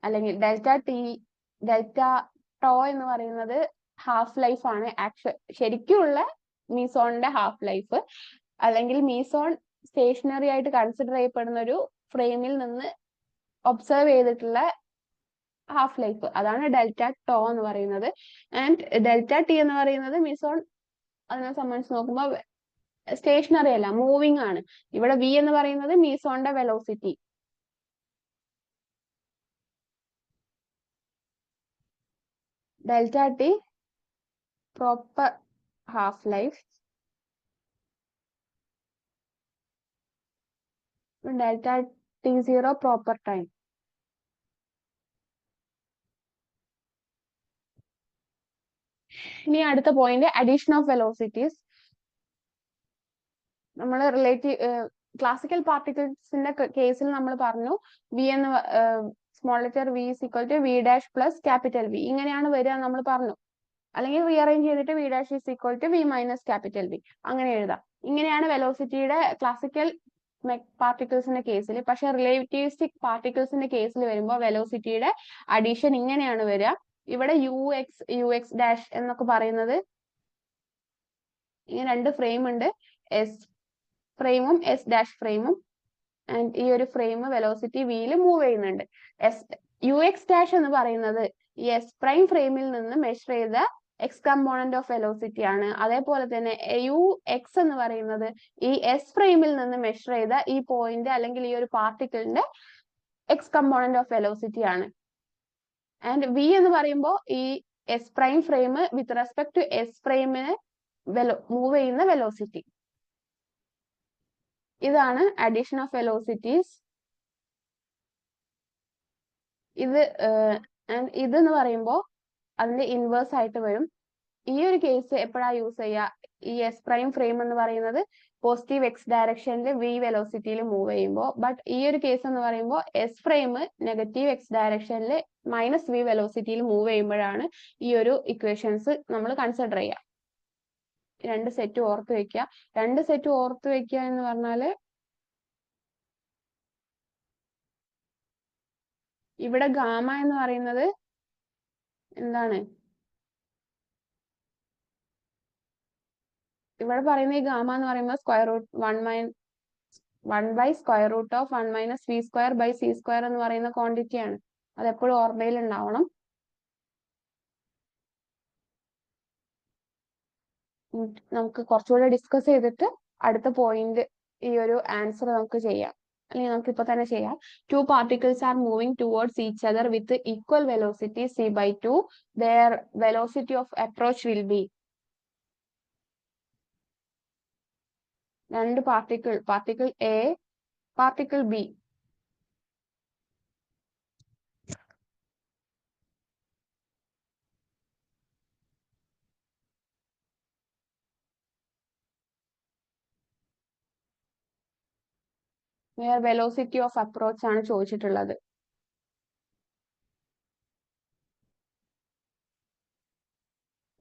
അല്ലെങ്കിൽ ഡെൽറ്റ ടോ എന്ന് പറയുന്നത് ഹാഫ് ലൈഫ് ആണ്. ശരിക്കുള്ള മീസോണിന്റെ ഹാഫ് ലൈഫ്, അല്ലെങ്കിൽ മീസോൺ സ്റ്റേഷനറി ആയിട്ട് കൺസിഡർ ചെയ്യപ്പെടുന്ന ഒരു ഫ്രെയിമിൽ നിന്ന് ഒബ്സർവ് ചെയ്തിട്ടുള്ള ഹാഫ് ലൈഫ്, അതാണ് ഡെൽറ്റ ടോ എന്ന് പറയുന്നത്. ആൻഡ് ഡെൽറ്റ ടി എന്ന് പറയുന്നത് മീസോൺ അതിനെ സംബന്ധിച്ച് നോക്കുമ്പോൾ സ്റ്റേഷനറി അല്ല, മൂവിങ് ആണ്. ഇവിടെ വി എന്ന് പറയുന്നത് മീസോണിന്റെ velocity. Delta T proper half life, delta t0 proper time. ഇനി അടുത്ത പോയിന്റ് അഡീഷൻ ഓഫ് വെലോസിറ്റീസ്. നമ്മൾ ക്ലാസിക്കൽ പാർട്ടിക്കിൾസിന്റെ കേസിൽ നമ്മൾ പറഞ്ഞു വി എന്ന് small letter V is equal to V dash plus capital V, ഇങ്ങനെയാണ് വരിക നമ്മൾ പറഞ്ഞു. അല്ലെങ്കിൽ റീഅറേഞ്ച് ചെയ്തിട്ട് V dash is equal to V minus capital V അങ്ങനെ എഴുതാം. ഇങ്ങനെയാണ് വെലോസിറ്റിയുടെ ക്ലാസിക്കൽ പാർട്ടിക്കിൾസിന്റെ കേസിൽ. പക്ഷെ റിലേറ്റിവിസ്റ്റിക് പാർട്ടിക്കിൾസിന്റെ കേസിൽ വരുമ്പോൾ വെലോസിറ്റിയുടെ അഡീഷൻ ഇങ്ങനെയാണ് വരിക. ഇവിടെ യു എക്സ് ഡാഷ് എന്നൊക്കെ പറയുന്നത്, ഇങ്ങനെ രണ്ട് ഫ്രെയിം ഉണ്ട്, എസ് ഫ്രെയിമും എസ് ഡാഷ് ഫ്രെയിമും. ആൻഡ് ഈ ഒരു ഫ്രെയിം വെലോസിറ്റി വിയിൽ മൂവ് ചെയ്യുന്നുണ്ട്. യു എക്സ് ഡാഷ് എന്ന് പറയുന്നത് ഈ എസ് പ്രൈം ഫ്രെയിമിൽ നിന്ന് മെഷർ ചെയ്ത എക്സ് കമ്പോണന്റ് ഓഫ് വെലോസിറ്റി ആണ്. അതേപോലെ തന്നെ യു എക്സ് എന്ന് പറയുന്നത് ഈ എസ് ഫ്രെയിമിൽ നിന്ന് മെഷർ ചെയ്ത ഈ പോയിന്റ് അല്ലെങ്കിൽ ഈ ഒരു പാർട്ടിക്കിളിന്റെ എക്സ് കമ്പോണന്റ് ഓഫ് വെലോസിറ്റി ആണ്. ആൻഡ് വി എന്ന് പറയുമ്പോൾ ഈ S prime frame with respect to S പ്രൈമിന് മൂവ് ചെയ്യുന്ന വെലോസിറ്റി. ഇതാണ് അഡീഷൻ ഓഫ് വെലോസിറ്റീസ്. ഇത് ഇതെന്ന് പറയുമ്പോൾ അതിന്റെ ഇൻവേഴ്സ് ആയിട്ട് വരും. ഈ ഒരു കേസ് എപ്പോഴാ യൂസ് ചെയ്യുക? ഈ എസ് പ്രൈം ഫ്രെയിം എന്ന് പറയുന്നത് പോസിറ്റീവ് എക്സ് ഡയറക്ഷനിൽ വി വെലോസിറ്റിയിൽ മൂവ് ചെയ്യുമ്പോൾ. ബട്ട് ഈ ഒരു കേസ് എന്ന് പറയുമ്പോൾ എസ് ഫ്രെയിം നെഗറ്റീവ് എക്സ് ഡയറക്ഷനിൽ മൈനസ് വി വെലോസിറ്റിയിൽ മൂവ് ചെയ്യുമ്പോഴാണ് ഈ ഒരു ഇക്വേഷൻസ് നമ്മൾ കൺസിഡർ ചെയ്യുക. രണ്ട് സെറ്റ് ഓർത്ത് വെക്കുക. രണ്ട് സെറ്റ് ഓർത്ത് വെക്കുക എന്ന് പറഞ്ഞാല് ഇവിടെ ഗാമ എന്ന് പറയുന്നത് എന്താണ്? ഇവിടെ പറയുന്ന ഈ ഗാമ എന്ന് പറയുമ്പോൾ സ്ക്വയർ റൂട്ട് 1/√(1 - v²/(c²) എന്ന് പറയുന്ന ക്വാണ്ടിറ്റി ആണ്. അത് എപ്പോഴും ഓർമ്മയിൽ ഉണ്ടാവണം. നമുക്ക് കുറച്ചുകൂടെ ഡിസ്കസ് ചെയ്തിട്ട് അടുത്ത പോയിന്റ് ഈ ഒരു ആൻസർ നമുക്ക് ചെയ്യാം. അല്ലെങ്കിൽ നമുക്ക് ഇപ്പൊ തന്നെ ചെയ്യാം. 2 particles are moving towards each other with equal velocity c/2. Their velocity of approach will be. രണ്ട് particle A, particle B. Velocity of approach ആണ് ചോദിച്ചിട്ടുള്ളത്.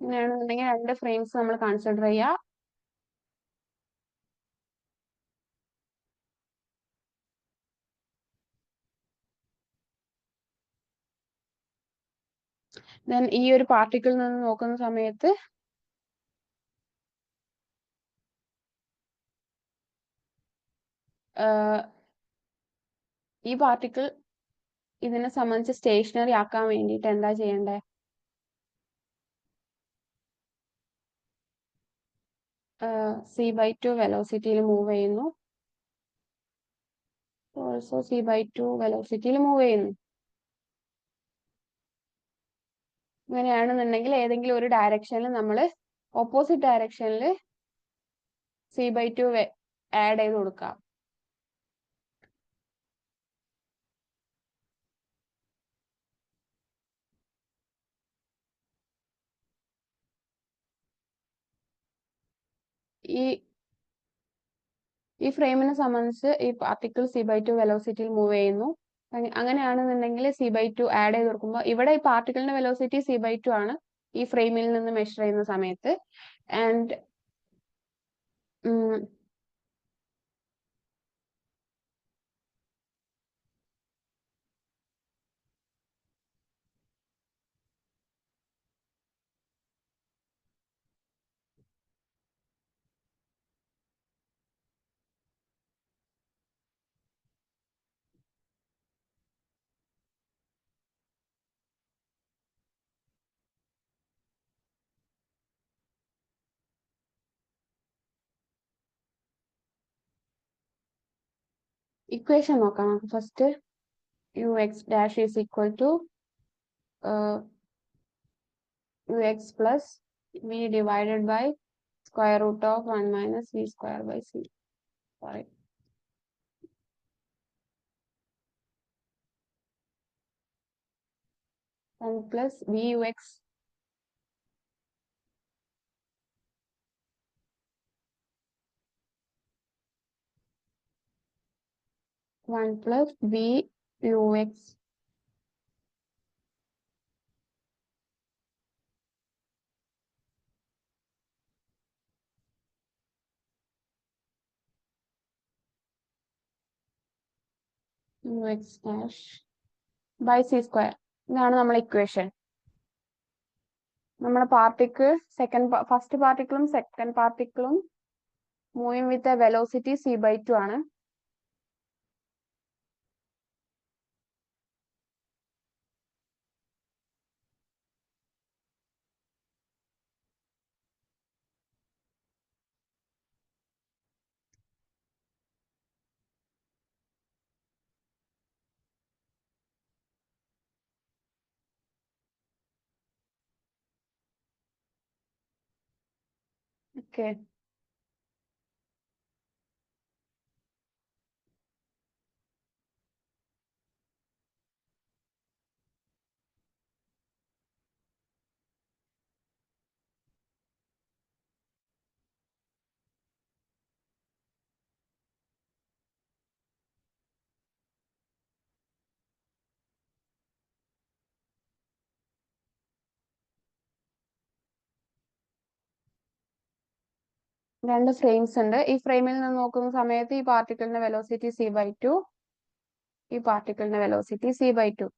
ഇങ്ങനെയാണെന്നുണ്ടെങ്കിൽ രണ്ട് ഫ്രെയിംസ് നമ്മൾ കൺസിഡർ ചെയ്യുക. ദെൻ ഈ ഒരു പാർട്ടിക്കിൾ നിന്ന് നോക്കുന്ന സമയത്ത് ഈ പാർട്ടിക്കിൾ ഇതിനെ സംബന്ധിച്ച് സ്റ്റേഷനറി ആക്കാൻ വേണ്ടിയിട്ട് എന്താ ചെയ്യണ്ടേ? c/2 വെലോസിറ്റിയിൽ മൂവ് ചെയ്യുന്നു. ഓൾസോ c/2 വെലോസിറ്റിയിൽ മൂവ് ചെയ്യുന്നു. ഇങ്ങനെയാണെന്നുണ്ടെങ്കിൽ ഏതെങ്കിലും ഒരു ഡയറക്ഷനിൽ നമ്മൾ ഓപ്പോസിറ്റ് ഡയറക്ഷനിൽ c/2 ആഡ് ചെയ്ത് കൊടുക്കാം. ഈ ഫ്രെയിമിനെ സംബന്ധിച്ച് ഈ പാർട്ടിക്കിൾ c/2 വെലോസിറ്റിയിൽ മൂവ് ചെയ്യുന്നു. അങ്ങനെയാണെന്നുണ്ടെങ്കിൽ c/2 ആഡ് ചെയ്ത് കൊടുക്കുമ്പോൾ ഇവിടെ ഈ പാർട്ടിക്കിളിന്റെ വെലോസിറ്റി c/2 ആണ് ഈ ഫ്രെയിമിൽ നിന്ന് മെഷർ ചെയ്യുന്ന സമയത്ത്. ആൻഡ് ഇക്വേഷൻ നോക്കാം നമുക്ക് first. ux' is equal to ux plus v divided by square root of 1 minus v²/c. Sorry. And plus vux one plus vux ux' by c². ഇതാണ് നമ്മളെ ഇക്വേഷൻ. നമ്മുടെ പാർട്ടിക്കിൾ ഫസ്റ്റ് പാർട്ടിക്കിളും second പാർട്ടിക്കിളും moving with a velocity c/2 ആണ്. Okay. രണ്ട് frames ഉണ്ട്. ഈ ഫ്രെയിമിൽ നിന്ന് നോക്കുന്ന സമയത്ത് ഈ പാർട്ടിക്കിളിന്റെ വെലോസിറ്റി c/2, ഈ പാർട്ടിക്കിളിന്റെ വെലോസിറ്റി c/2.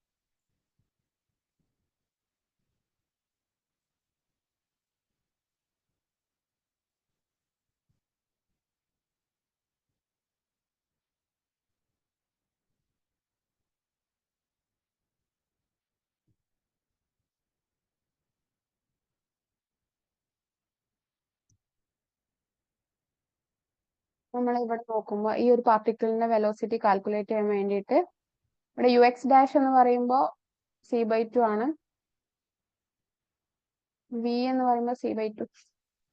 നമ്മൾ ഇവിടെ നോക്കുമ്പോൾ ഈ ഒരു പാർട്ടിക്കിളിന്റെ വെലോസിറ്റി കാൽക്കുലേറ്റ് ചെയ്യാൻ വേണ്ടിയിട്ട് ഇവിടെ ux' എന്ന് പറയുമ്പോൾ c/2 ആണ്, v എന്ന് പറയുമ്പോൾ c/2.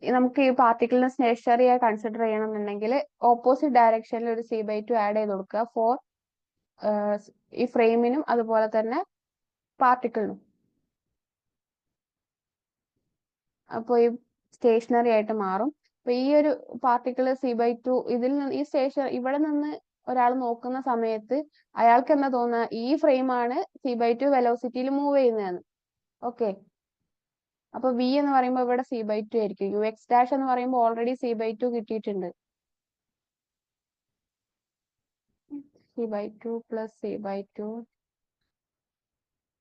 നമുക്ക് ഈ പാർട്ടിക്കിളിനെ സ്റ്റേഷനറി ആയി കൺസിഡർ ചെയ്യണമെന്നുണ്ടെങ്കിൽ ഓപ്പോസിറ്റ് ഡയറക്ഷനിൽ ഒരു c/2 ആഡ് ചെയ്ത് കൊടുക്കുക ഫോർ ഈ ഫ്രെയിമിനും അതുപോലെ തന്നെ പാർട്ടിക്കിളിനും. അപ്പോൾ ഈ സ്റ്റേഷനറി ആയിട്ട് മാറും. അപ്പൊ ഈ ഒരു പാർട്ടിക്കിൾ c/2 ഇതിൽ നിന്ന് ഈ ഇവിടെ നിന്ന് ഒരാൾ നോക്കുന്ന സമയത്ത് അയാൾക്ക് എന്താ തോന്നുക, ഈ ഫ്രെയിം ആണ് c/2 വെലോസിറ്റിയിൽ മൂവ് ചെയ്യുന്നതെന്ന്. ഓക്കെ. അപ്പൊ v എന്ന് പറയുമ്പോൾ ഇവിടെ c/2 ആയിരിക്കും. ux' എന്ന് പറയുമ്പോൾ ഓൾറെഡി c/2 കിട്ടിയിട്ടുണ്ട്. c/2 plus c/2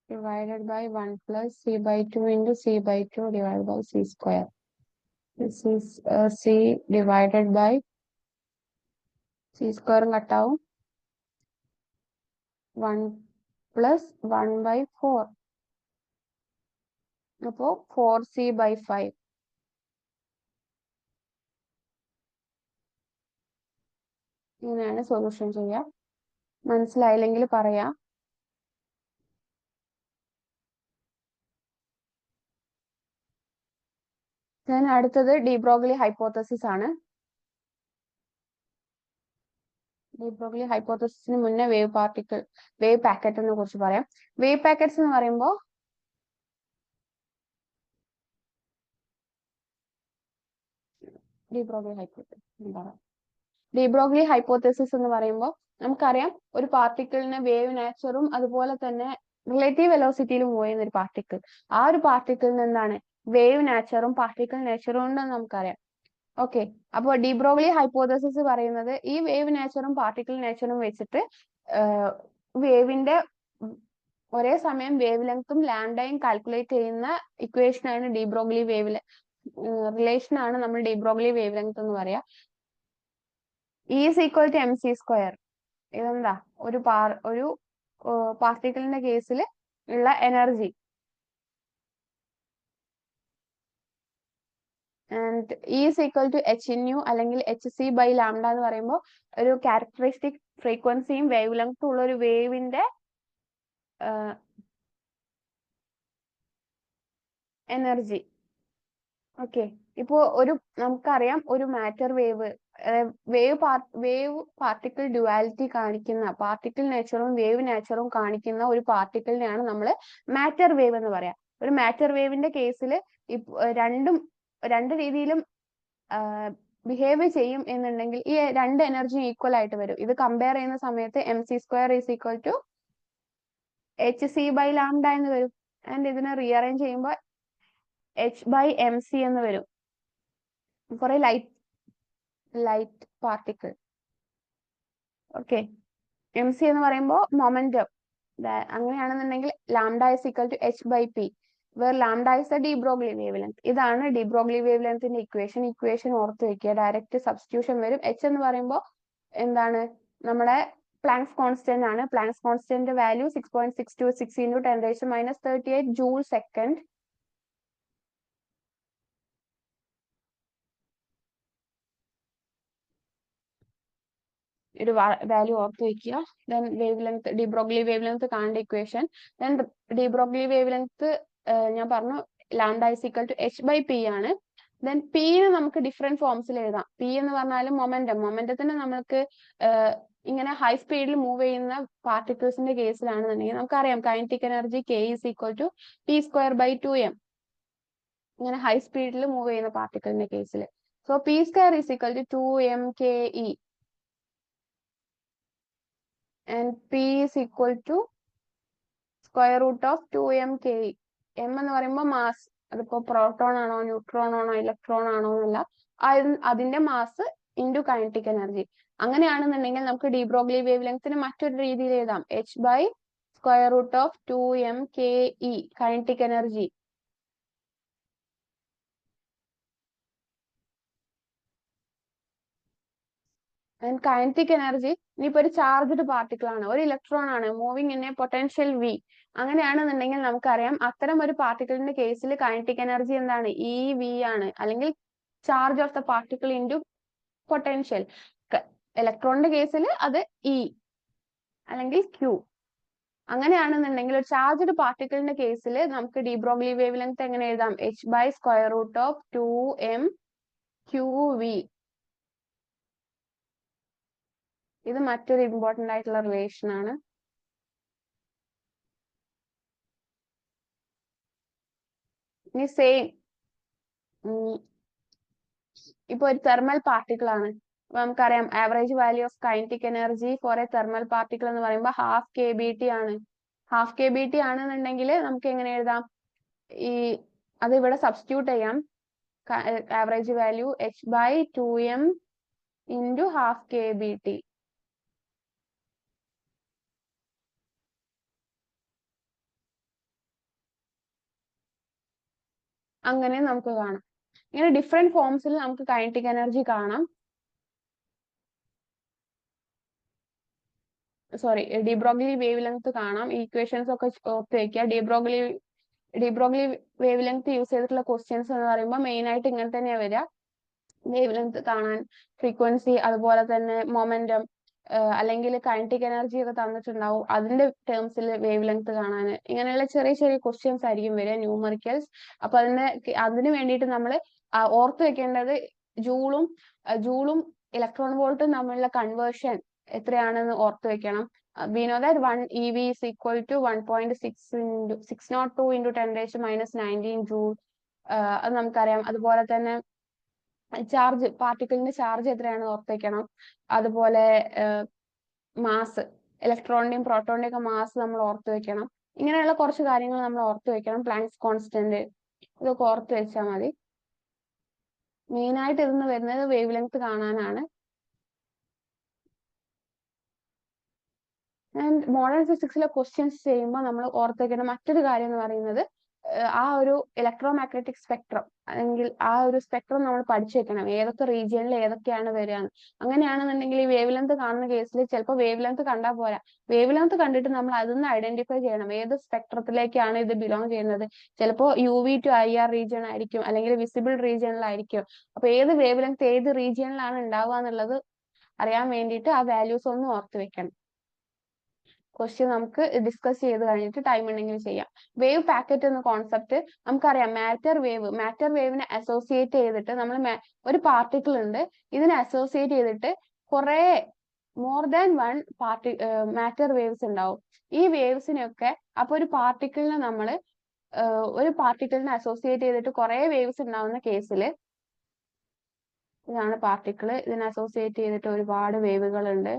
divided by 1 plus c/2 into c/2 divided by c square. This is c divided by c square cut out 1 plus 1 by 4. അപ്പോ 4c/5. ഇങ്ങനെയാണ് സൊല്യൂഷൻ ചെയ്യാം. മനസ്സിലായില്ലെങ്കിൽ പറയാം. ഞാൻ അടുത്തത് ഡി ബ്രോഗ്ലി ഹൈപ്പോത്തസിസ് ആണ്. D Broglie ഹൈപ്പോത്തസിസിന് മുന്നേ wave പാക്കറ്റിനെ കുറിച്ച് പറയാം. വേവ് പാക്കറ്റ്സ് എന്ന് പറയുമ്പോൾ ഡി ബ്രോഗ്ലി ഹൈപ്പോത്തസിസ് എന്ന് പറയുമ്പോൾ നമുക്കറിയാം ഒരു പാർട്ടിക്കിളിന് വേവ് നേച്ചറും അതുപോലെ തന്നെ റിലേറ്റീവ് വെലോസിറ്റിയിൽ മൂവ് ചെയ്യുന്ന ഒരു പാർട്ടിക്കിൾ. ആ ഒരു പാർട്ടിക്കിളിന് എന്താണ് വേവ് നേച്ചറും പാർട്ടിക്കിൾ നേച്ചറും ഉണ്ടെന്ന് നമുക്കറിയാം. ഓക്കെ. അപ്പോൾ ഡി ബ്രോഗ്ലി ഹൈപ്പോത്തസിസ് പറയുന്നത് ഈ വേവ് നേച്ചറും പാർട്ടിക്കിൾ നേച്ചറും വെച്ചിട്ട് വേവിന്റെ ഒരേ സമയം വേവ് ലെങ്ത്തും ലാംഡയും കാൽക്കുലേറ്റ് ചെയ്യുന്ന ഇക്വേഷനാണ് ഡി ബ്രോഗ്ലി റിലേഷൻ ആണ് നമ്മൾ ഡി ബ്രോഗ്ലി വേവ് ലെങ്ത് എന്ന് പറയാം. E is equal to mc². ഇതെന്താ ഒരു പാർട്ടിക്കിളിന്റെ കേസിൽ ഉള്ള energy. And E is equal to hnu അല്ലെങ്കിൽ hc/λ എന്ന് പറയുമ്പോൾ ഒരു ക്യാരക്ടറിസ്റ്റിക് ഫ്രീക്വൻസിയും വേവ് ലെങ്ത്തും ഉള്ള ഒരു വേവിന്റെ എനർജി. ഓക്കെ. ഇപ്പോ നമുക്കറിയാം ഒരു മാറ്റർ വേവ് പാർട്ടിക്കിൾ ഡ്യുവാലിറ്റി കാണിക്കുന്ന, പാർട്ടിക്കിൾ നേച്ചറും വേവ് നേച്ചറും കാണിക്കുന്ന ഒരു പാർട്ടിക്കിളിനെയാണ് നമ്മൾ മാറ്റർ വേവ് എന്ന് പറയാം. ഒരു മാറ്റർ വേവിന്റെ കേസിൽ രണ്ട് രീതിയിലും ബിഹേവ് ചെയ്യും എന്നുണ്ടെങ്കിൽ ഈ രണ്ട് എനർജിയും ഈക്വൽ ആയിട്ട് വരും. ഇത് കമ്പയർ ചെയ്യുന്ന സമയത്ത് mc² is equal to hc/λ എന്ന് വരും. ആൻഡ് ഇതിനെ റീഅറേഞ്ച് ചെയ്യുമ്പോൾ h/mc എന്ന് വരും for a light particle. Okay. mc എന്ന് പറയുമ്പോൾ മൊമെന്റം. അങ്ങനെയാണെന്നുണ്ടെങ്കിൽ λ is equal to h/p, where λ is the de Broglie wavelength. ഇതാണ് de Broglie wavelengthന്റെ ഇക്വേഷൻ ഓർത്ത് വെക്കുക. ഡയറക്റ്റ് സബ്സ്റ്റിറ്റ്യൂഷൻ വരും. h എന്ന് പറയുമ്പോൾ എന്താണ് നമ്മുടെ പ്ലാങ്ക്സ് കോൺസ്റ്റന്റ് ആണ്. Planck's constant value 6.626 into 10⁻⁻38 joule second. ഒരു വാല്യൂ ഓർത്ത് വെക്കുക. Then wavelength, de Broglie wavelength കാണേണ്ട equation. Then de Broglie wavelength ഞാൻ പറഞ്ഞു λ is equal to h/p ആണ്. ദെൻ പി നമുക്ക് ഡിഫറെന്റ് ഫോംസിൽ എഴുതാം. പി എന്ന് പറഞ്ഞാൽ മൊമെന്റത്തിന് നമ്മൾക്ക് ഇങ്ങനെ ഹൈ സ്പീഡിൽ മൂവ് ചെയ്യുന്ന പാർട്ടിക്കിൾസിന്റെ കേസിലാണെന്നുണ്ടെങ്കിൽ നമുക്കറിയാം kinetic energy K is equal to P²/2m. ഇങ്ങനെ ഹൈ സ്പീഡിൽ മൂവ് ചെയ്യുന്ന പാർട്ടിക്കിളിന്റെ കേസിൽ so P² is equal to 2mKe and P is equal to square root of 2mKe. m എന്ന് പറയുമ്പോൾ മാസ്, അതിപ്പോ പ്രോട്ടോൺ ആണോ ന്യൂട്രോൺ ആണോ ഇലക്ട്രോൺ ആണോ എന്നല്ല, അതിന്റെ മാസ് ഇൻറ്റു കൈനറ്റിക് എനർജി. അങ്ങനെയാണെന്നുണ്ടെങ്കിൽ നമുക്ക് ഡി ബ്രോഗ്ലി വേവ് ലെങ്ത്തിന് മറ്റൊരു രീതിയിൽ എഴുതാം, h/√2mKe kinetic energy. And kinetic energy ഇനിയിപ്പോ ഒരു ചാർജ്ഡ് പാർട്ടിക്കിൾ ആണ്, ഒരു ഇലക്ട്രോൺ ആണ്, moving in A potential V. അങ്ങനെയാണെന്നുണ്ടെങ്കിൽ നമുക്കറിയാം അത്തരം ഒരു പാർട്ടിക്കിളിന്റെ കേസിൽ കൈനറ്റിക് എനർജി എന്താണ്, EV ആണ്, അല്ലെങ്കിൽ charge of the particle into potential. ഇലക്ട്രോണിന്റെ കേസിൽ അത് E അല്ലെങ്കിൽ Q. അങ്ങനെയാണെന്നുണ്ടെങ്കിൽ ഒരു ചാർജ്ഡ് പാർട്ടിക്കിളിന്റെ കേസിൽ നമുക്ക് ഡി ബ്രോഗ്ലി വേവ് ലെങ്ത് എങ്ങനെ എഴുതാം, h/√2mQV. ഇത് മറ്റൊരു ഇമ്പോർട്ടന്റ് ആയിട്ടുള്ള റിലേഷൻ ആണ്. ഇനി സെയിം ഇപ്പൊ ഒരു തെർമൽ പാർട്ടിക്കിൾ ആണ്, നമുക്കറിയാം average value of kinetic energy for a thermal particle എന്ന് പറയുമ്പോൾ 12 kBt ആണ്. 12 kBt ആണെന്നുണ്ടെങ്കിൽ നമുക്ക് എങ്ങനെ എഴുതാം, അത് ഇവിടെ സബ്സ്റ്റിറ്റ്യൂട്ട് ചെയ്യാം. Average value h/2m into 12 kBt. അങ്ങനെ നമുക്ക് കാണാം. ഇങ്ങനെ ഡിഫറെന്റ് ഫോംസിൽ നമുക്ക് കൈനറ്റിക് എനർജി കാണാം. Sorry, D Broglie wave length കാണാം. ഈക്വേഷൻസ് ഒക്കെ ഓർത്ത് വെക്കുക. D Broglie wave length use ചെയ്തിട്ടുള്ള ക്വസ്റ്റ്യൻസ് എന്ന് പറയുമ്പോൾ മെയിൻ ആയിട്ട് ഇങ്ങനെ തന്നെയാണ് വരിക. വേവ് ലെങ്ത് കാണാൻ, ഫ്രീക്വൻസി, അതുപോലെ തന്നെ മൊമെന്റം, അല്ലെങ്കിൽ കൈനറ്റിക് എനർജി ഒക്കെ തന്നിട്ടുണ്ടാവും, അതിന്റെ ടേംസിൽ വേവ് ലെങ്ത് കാണാൻ, ഇങ്ങനെയുള്ള ചെറിയ ചെറിയ ക്വസ്റ്റ്യൻസ് ആയിരിക്കും വരിക, ന്യൂമറിക്കൽസ്. അപ്പൊ അതിന് വേണ്ടിയിട്ട് നമ്മൾ ഓർത്ത് വെക്കേണ്ടത് ജൂളും ഇലക്ട്രോൺ വോൾട്ടും തമ്മിലുള്ള കൺവേർഷൻ എത്രയാണെന്ന് ഓർത്ത് വെക്കണം. We know that 1 EV is equal to 1.602 into 10⁻⁻19 joule. അത് നമുക്കറിയാം. അതുപോലെ തന്നെ ചാർജ്, പാർട്ടിക്കിളിന്റെ ചാർജ് എത്രയാണെന്ന് ഓർത്ത് വെക്കണം. അതുപോലെ മാസ്, ഇലക്ട്രോണിന്റെയും പ്രോട്ടോണിന്റെയും ഒക്കെ മാസ് നമ്മൾ ഓർത്ത് വെക്കണം. ഇങ്ങനെയുള്ള കുറച്ച് കാര്യങ്ങൾ നമ്മൾ ഓർത്ത് വെക്കണം. പ്ലാങ്ക്സ് കോൺസ്റ്റന്റ്, ഇതൊക്കെ ഓർത്ത് വെച്ചാൽ മതി. മെയിൻ ആയിട്ട് ഇതെന്ന് വരുന്നത് വേവ് ലെങ്ത് കാണാനാണ്. ആൻഡ് മോഡേൺ ഫിസിക്സിലെ ക്വസ്റ്റ്യൻസ് ചെയ്യുമ്പോൾ നമ്മൾ ഓർത്ത് വെക്കേണ്ട മറ്റൊരു കാര്യം എന്ന് പറയുന്നത് ആ ഒരു ഇലക്ട്രോ മാഗ്നറ്റിക് സ്പെക്ട്രം, അല്ലെങ്കിൽ ആ ഒരു സ്പെക്ട്രം നമ്മൾ പഠിച്ചു വെക്കണം, ഏതൊക്കെ റീജിയനിൽ ഏതൊക്കെയാണ് വരിക. അങ്ങനെയാണെന്നുണ്ടെങ്കിൽ ഈ വേവ് ലെങ്ത് കാണുന്ന കേസിൽ ചിലപ്പോൾ വേവ് ലെങ്ത് കണ്ടാൽ പോരാ, വേവ് ലെങ്ത് കണ്ടിട്ട് നമ്മൾ അതൊന്ന് ഐഡന്റിഫൈ ചെയ്യണം, ഏത് സ്പെക്ട്രത്തിലേക്കാണ് ഇത് ബിലോങ് ചെയ്യുന്നത്. ചിലപ്പോൾ UV to IR റീജിയൻ ആയിരിക്കും, അല്ലെങ്കിൽ വിസിബിൾ റീജിയനിലായിരിക്കും. അപ്പൊ ഏത് വേവ് ലെങ്ത് ഏത് റീജിയനിലാണ് ഉണ്ടാവുക എന്നുള്ളത് അറിയാൻ വേണ്ടിയിട്ട് ആ വാല്യൂസ് ഒന്ന് ഓർത്ത് വെക്കണം. ക്വസ്റ്റ്യൻ നമുക്ക് ഡിസ്കസ് ചെയ്ത് കഴിഞ്ഞിട്ട് ടൈം ഉണ്ടെങ്കിൽ ചെയ്യാം. വേവ് പാക്കറ്റ് എന്ന കോൺസെപ്റ്റ് നമുക്കറിയാം. മാറ്റർ വേവിനെ അസോസിയേറ്റ് ചെയ്തിട്ട് നമ്മൾ ഒരു പാർട്ടിക്കിൾ ഉണ്ട്, ഇതിനെ അസോസിയേറ്റ് ചെയ്തിട്ട് കുറെ മോർ ദാൻ 1 മാറ്റർ വേവ്സ് ഉണ്ടാവും. ഈ വേവ്സിനൊക്കെ അപ്പൊ ഒരു പാർട്ടിക്കിളിനെ അസോസിയേറ്റ് ചെയ്തിട്ട് കുറെ വേവ്സ് ഉണ്ടാവുന്ന കേസിൽ, ഇതാണ് പാർട്ടിക്കിൾ, ഇതിനെ അസോസിയേറ്റ് ചെയ്തിട്ട് ഒരുപാട് വേവുകൾ ഉണ്ട്.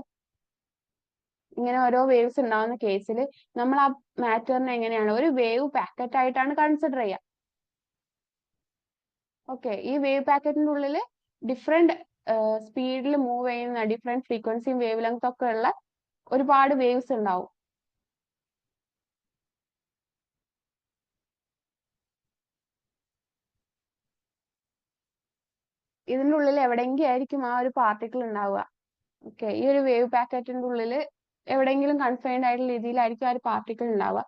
ഇങ്ങനെ ഓരോ വേവ്സ് ഉണ്ടാവുന്ന കേസിൽ നമ്മൾ ആ മാറ്ററിനെ എങ്ങനെയാണ് ഒരു വേവ് പാക്കറ്റ് ആയിട്ടാണ് കൺസിഡർ ചെയ്യുക. ഓക്കെ, ഈ വേവ് പാക്കറ്റിന്റെ ഉള്ളിൽ ഡിഫറെന്റ് സ്പീഡിൽ മൂവ് ചെയ്യുന്ന, ഡിഫറെന്റ് ഫ്രീക്വൻസിയും വേവ് ലെങ്ത് ഒക്കെ ഉള്ള ഒരുപാട് വേവ്സ് ഉണ്ടാവും. ഇതിന്റെ ഉള്ളിൽ എവിടെയെങ്കിലും ആയിരിക്കും ആ ഒരു പാർട്ടിക്കിൾ ഉണ്ടാവുക. ഓക്കെ, ഈ ഒരു വേവ് പാക്കറ്റിന്റെ ഉള്ളിൽ എവിടെയെങ്കിലും കൺഫൈൻഡ് ആയിട്ടുള്ള രീതിയിലായിരിക്കും ആ ഒരു പാർട്ടിക്കിൾ ഉണ്ടാവുക.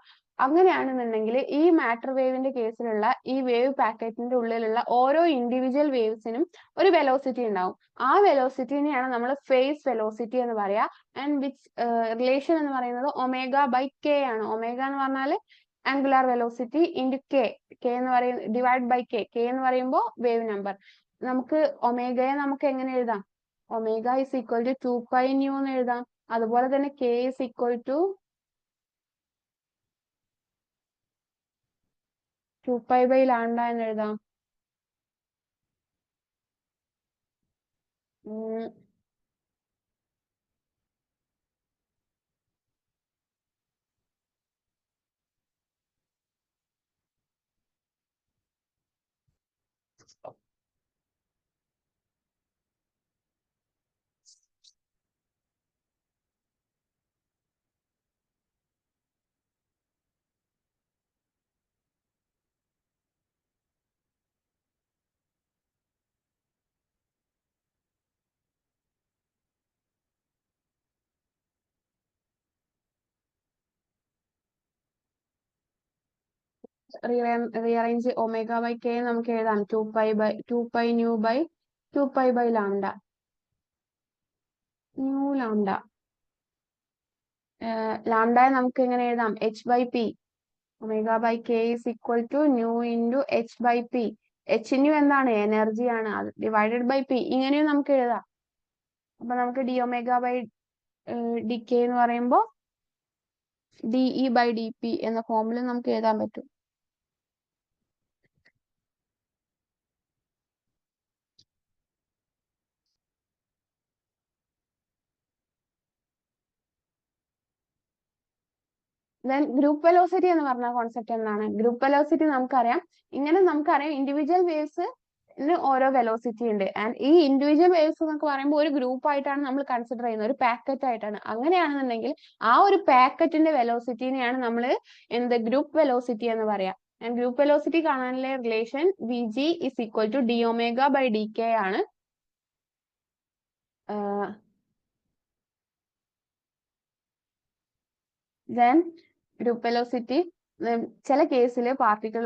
അങ്ങനെയാണെന്നുണ്ടെങ്കിൽ ഈ മാറ്റർ വേവിന്റെ കേസിലുള്ള ഈ വേവ് പാക്കറ്റിന്റെ ഉള്ളിലുള്ള ഓരോ ഇൻഡിവിജ്വൽ വേവ്സിനും ഒരു വെലോസിറ്റി ഉണ്ടാവും. ആ വെലോസിറ്റിനെയാണ് നമ്മൾ ഫേസ് വെലോസിറ്റി എന്ന് പറയാ. ആൻഡ് വിച്ച് റിലേഷൻ എന്ന് പറയുന്നത് ω/k ആണ്. ω എന്ന് പറഞ്ഞാൽ ആംഗുലാർ വെലോസിറ്റി ഇൻറ്റു കെ എന്ന് പറയുന്നത് ഡിവൈഡ് ബൈ കെ എന്ന് പറയുമ്പോൾ വേവ് നമ്പർ. നമുക്ക് ഒമേഗയെ നമുക്ക് എങ്ങനെ എഴുതാം? Omega is equal to 2π nu എന്ന് എഴുതാം. അതുപോലെ തന്നെ K is equal to 2π by lambda എന്ന് എഴുതാം. റീഅറേഞ്ച് ഒമേഗ ബൈ കെ നമുക്ക് എഴുതാം 2π nu by 2π by lambda nu lambda. ലാംഡയെ നമുക്ക് എങ്ങനെ എഴുതാം? H by P. Omega by K is equal to nu into H by P. H nu എന്താണ്? എനർജിയാണ്. അത് ഡിവൈഡഡ് ബൈ പി. ഇങ്ങനെയും നമുക്ക് എഴുതാം. അപ്പൊ നമുക്ക് D omega by D K എന്ന് പറയുമ്പോൾ ഡിഇ ബൈ ഡി പി എന്ന ഫോമിൽ നമുക്ക് എഴുതാൻ പറ്റും. ദെൻ ഗ്രൂപ്പ് വെലോസിറ്റി എന്ന് പറഞ്ഞ കോൺസെപ്റ്റ് എന്താണ്? ഗ്രൂപ്പ് വെലോസിറ്റി നമുക്കറിയാം, ഇങ്ങനെ നമുക്കറിയാം ഇൻഡിവിജ്വൽ വേവ്സ് ഓരോ വെലോസിറ്റി ഉണ്ട്. ആൻഡ് ഈ ഇൻഡിവിജ്വൽ വേവ്സ് എന്നൊക്കെ പറയുമ്പോൾ ഒരു ഗ്രൂപ്പ് ആയിട്ടാണ് നമ്മൾ കൺസിഡർ ചെയ്യുന്നത്, ഒരു പാക്കറ്റ് ആയിട്ടാണ്. അങ്ങനെയാണെന്നുണ്ടെങ്കിൽ ആ ഒരു പാക്കറ്റിന്റെ വെലോസിറ്റിനെയാണ് നമ്മൾ എന്ത് ഗ്രൂപ്പ് വെലോസിറ്റി എന്ന് പറയാം. ആൻഡ് ഗ്രൂപ്പ് വെലോസിറ്റി കാണാനുള്ള relation V G is equal to D omega by D K ആണ്. ദെൻ ഗ്രൂപ്പ് വെലോസിറ്റി ചില കേസിൽ പാർട്ടിക്കിൾ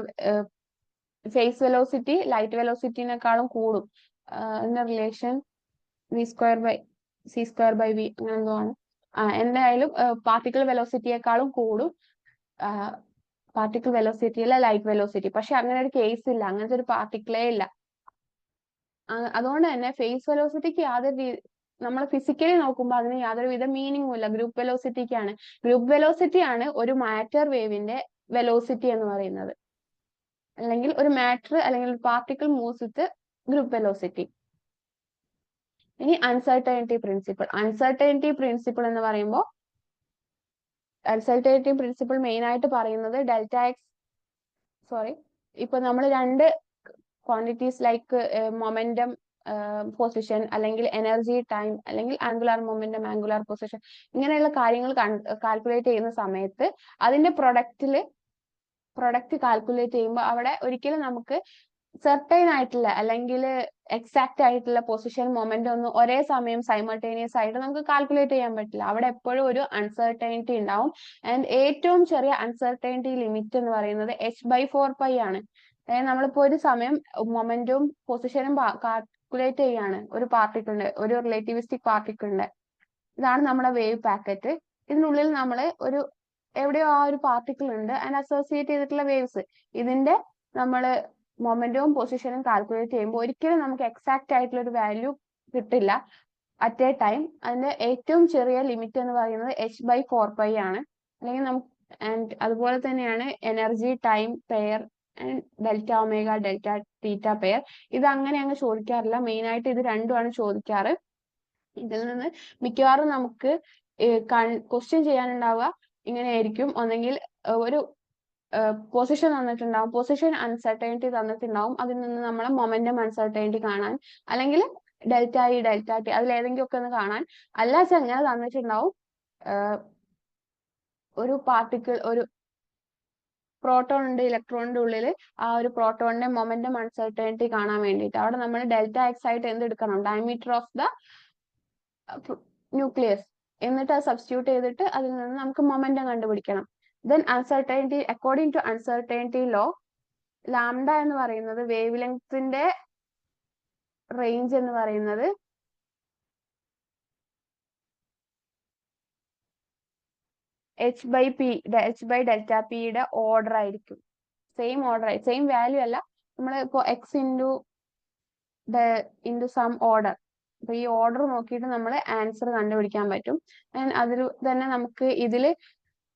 ഫേസ് വെലോസിറ്റി ലൈറ്റ് വെലോസിറ്റിനേക്കാളും കൂടും. അതിന്റെ relation V square by C square by V അങ്ങനെ എന്തോ ആണ്. എന്തായാലും പാർട്ടിക്കിൾ വെലോസിറ്റിയെക്കാളും കൂടും പാർട്ടിക്കിൾ വെലോസിറ്റി അല്ല ലൈറ്റ് വെലോസിറ്റി. പക്ഷെ അങ്ങനെ ഒരു കേസ് ഇല്ല, അങ്ങനത്തെ ഒരു പാർട്ടിക്കിളേ ഇല്ല. അതുകൊണ്ട് തന്നെ ഫേസ് വെലോസിറ്റിക്ക് യാതൊരു നമ്മൾ ഫിസിക്കലി നോക്കുമ്പോൾ അതിന് യാതൊരു വിധ മീനിങ്ങും ഇല്ല. ഗ്രൂപ്പ് വെലോസിറ്റിക്കാണ്. ഗ്രൂപ്പ് വെലോസിറ്റി ആണ് ഒരു മാറ്റർ വേവിന്റെ വെലോസിറ്റി എന്ന് പറയുന്നത്. അല്ലെങ്കിൽ ഒരു മാറ്റർ അല്ലെങ്കിൽ ഒരു particle moves with group velocity. ഇനി അൺസർട്ടനിറ്റി പ്രിൻസിപ്പിൾ. അൺസർട്ടനിറ്റി പ്രിൻസിപ്പിൾ എന്ന് പറയുമ്പോൾ അൺസർട്ടനിറ്റി പ്രിൻസിപ്പിൾ മെയിൻ ആയിട്ട് പറയുന്നത് ഡെൽറ്റ എക്സ് ഇപ്പൊ നമ്മൾ രണ്ട് ക്വാണ്ടിറ്റീസ് ലൈക്ക് മൊമെന്റം പൊസിഷൻ അല്ലെങ്കിൽ എനർജി ടൈം അല്ലെങ്കിൽ ആംഗുലാർ മൊമെന്റം ആംഗുലാർ പൊസിഷൻ ഇങ്ങനെയുള്ള കാര്യങ്ങൾ കാൽക്കുലേറ്റ് ചെയ്യുന്ന സമയത്ത് അതിന്റെ പ്രൊഡക്റ്റ് കാൽക്കുലേറ്റ് ചെയ്യുമ്പോൾ അവിടെ ഒരിക്കലും നമുക്ക് സെർട്ടൈൻ ആയിട്ടുള്ള അല്ലെങ്കിൽ എക്സാക്ട് ആയിട്ടുള്ള പൊസിഷൻ മൊമെന്റ് ഒന്നും ഒരേ സമയം സൈമൾട്ടേനിയസ് ആയിട്ട് നമുക്ക് കാൽക്കുലേറ്റ് ചെയ്യാൻ പറ്റില്ല. അവിടെ എപ്പോഴും ഒരു അൺസർട്ടൈനിറ്റി ഉണ്ടാവും. ആൻഡ് ഏറ്റവും ചെറിയ അൺസർട്ടൈനിറ്റി ലിമിറ്റ് എന്ന് പറയുന്നത് h/4π ആണ്. അതായത് നമ്മളിപ്പോ ഒരു സമയം മൊമെന്റും പൊസിഷനും കാൽക്കുലേറ്റ് ചെയ്യാണ് ഒരു പാർട്ടിക്കിളിന്റെ, ഒരു റിലേറ്റിവിസ്റ്റിക് പാർട്ടിക്കിളിന്റെ. ഇതാണ് നമ്മുടെ വേവ് പാക്കറ്റ്. ഇതിനുള്ളിൽ നമ്മൾ എവിടെയോ ആ ഒരു പാർട്ടിക്കിൾ ഉണ്ട് ആൻഡ് അസോസിയേറ്റ് ചെയ്തിട്ടുള്ള വേവ്സ്. ഇതിന്റെ നമ്മൾ മൊമെന്റവും പൊസിഷനും കാൽക്കുലേറ്റ് ചെയ്യുമ്പോൾ ഒരിക്കലും നമുക്ക് എക്സാക്ട് ആയിട്ടുള്ള ഒരു വാല്യൂ കിട്ടില്ല അറ്റ് എ ടൈം. അതിന്റെ ഏറ്റവും ചെറിയ ലിമിറ്റ് എന്ന് പറയുന്നത് h/4π ആണ്. അല്ലെങ്കിൽ നമുക്ക് ആൻഡ് അതുപോലെ തന്നെയാണ് energy time pair and delta omega delta theta pair. ഇത് അങ്ങനെ അങ്ങ് ചോദിക്കാറില്ല, മെയിൻ ആയിട്ട് ഇത് രണ്ടുമാണ് ചോദിക്കാറ്. ഇതിൽ നിന്ന് മിക്കവാറും നമുക്ക് ക്വസ്റ്റ്യൻ ചെയ്യാനുണ്ടാവുക ഇങ്ങനെയായിരിക്കും. ഒന്നെങ്കിൽ ഒരു പൊസിഷൻ തന്നിട്ടുണ്ടാവും, പൊസിഷൻ അൺസർട്ടനിറ്റി തന്നിട്ടുണ്ടാവും, അതിൽ നിന്ന് നമ്മളെ മൊമെന്റം അൺസർട്ടനിറ്റി കാണാൻ, അല്ലെങ്കിൽ ഡെൽറ്റ ഇ ഡെൽറ്റ ടി അതിലേതെങ്കിലും ഒക്കെ ഒന്ന് കാണാൻ. അല്ലാതെ അങ്ങനെ തന്നിട്ടുണ്ടാവും ഒരു പാർട്ടിക്കിൾ, ഒരു പ്രോട്ടോൺ ഉണ്ട് ഇലക്ട്രോണിന്റെ ഉള്ളിൽ, ആ ഒരു പ്രോട്ടോണിന്റെ മൊമെന്റം അൺസർട്ടനിറ്റി കാണാൻ വേണ്ടിയിട്ട് അവിടെ നമ്മൾ ഡെൽറ്റ എക്സ് ആയിട്ട് എന്തെടുക്കണം? Diameter of the nucleus. എന്നിട്ട് അത് സബ്സ്റ്റിറ്റ്യൂട്ട് ചെയ്തിട്ട് അതിൽ നിന്ന് നമുക്ക് മൊമെന്റം കണ്ടുപിടിക്കണം. Then uncertainty, according to uncertainty law, lambda എന്ന് പറയുന്നത് വേവ് ലെങ്ത്തിന്റെ റേഞ്ച് എന്ന് പറയുന്നത് എച്ച് ബൈ ഡെൽറ്റ പിയുടെ ഓർഡർ ആയിരിക്കും. സെയിം വാല്യൂ അല്ല, നമ്മൾ ഇപ്പോൾ എക്സ് ഇൻറ്റു സം ഓർഡർ. അപ്പൊ ഈ ഓർഡർ നോക്കിയിട്ട് നമ്മൾ ആൻസർ കണ്ടുപിടിക്കാൻ പറ്റും. അതിൽ തന്നെ നമുക്ക്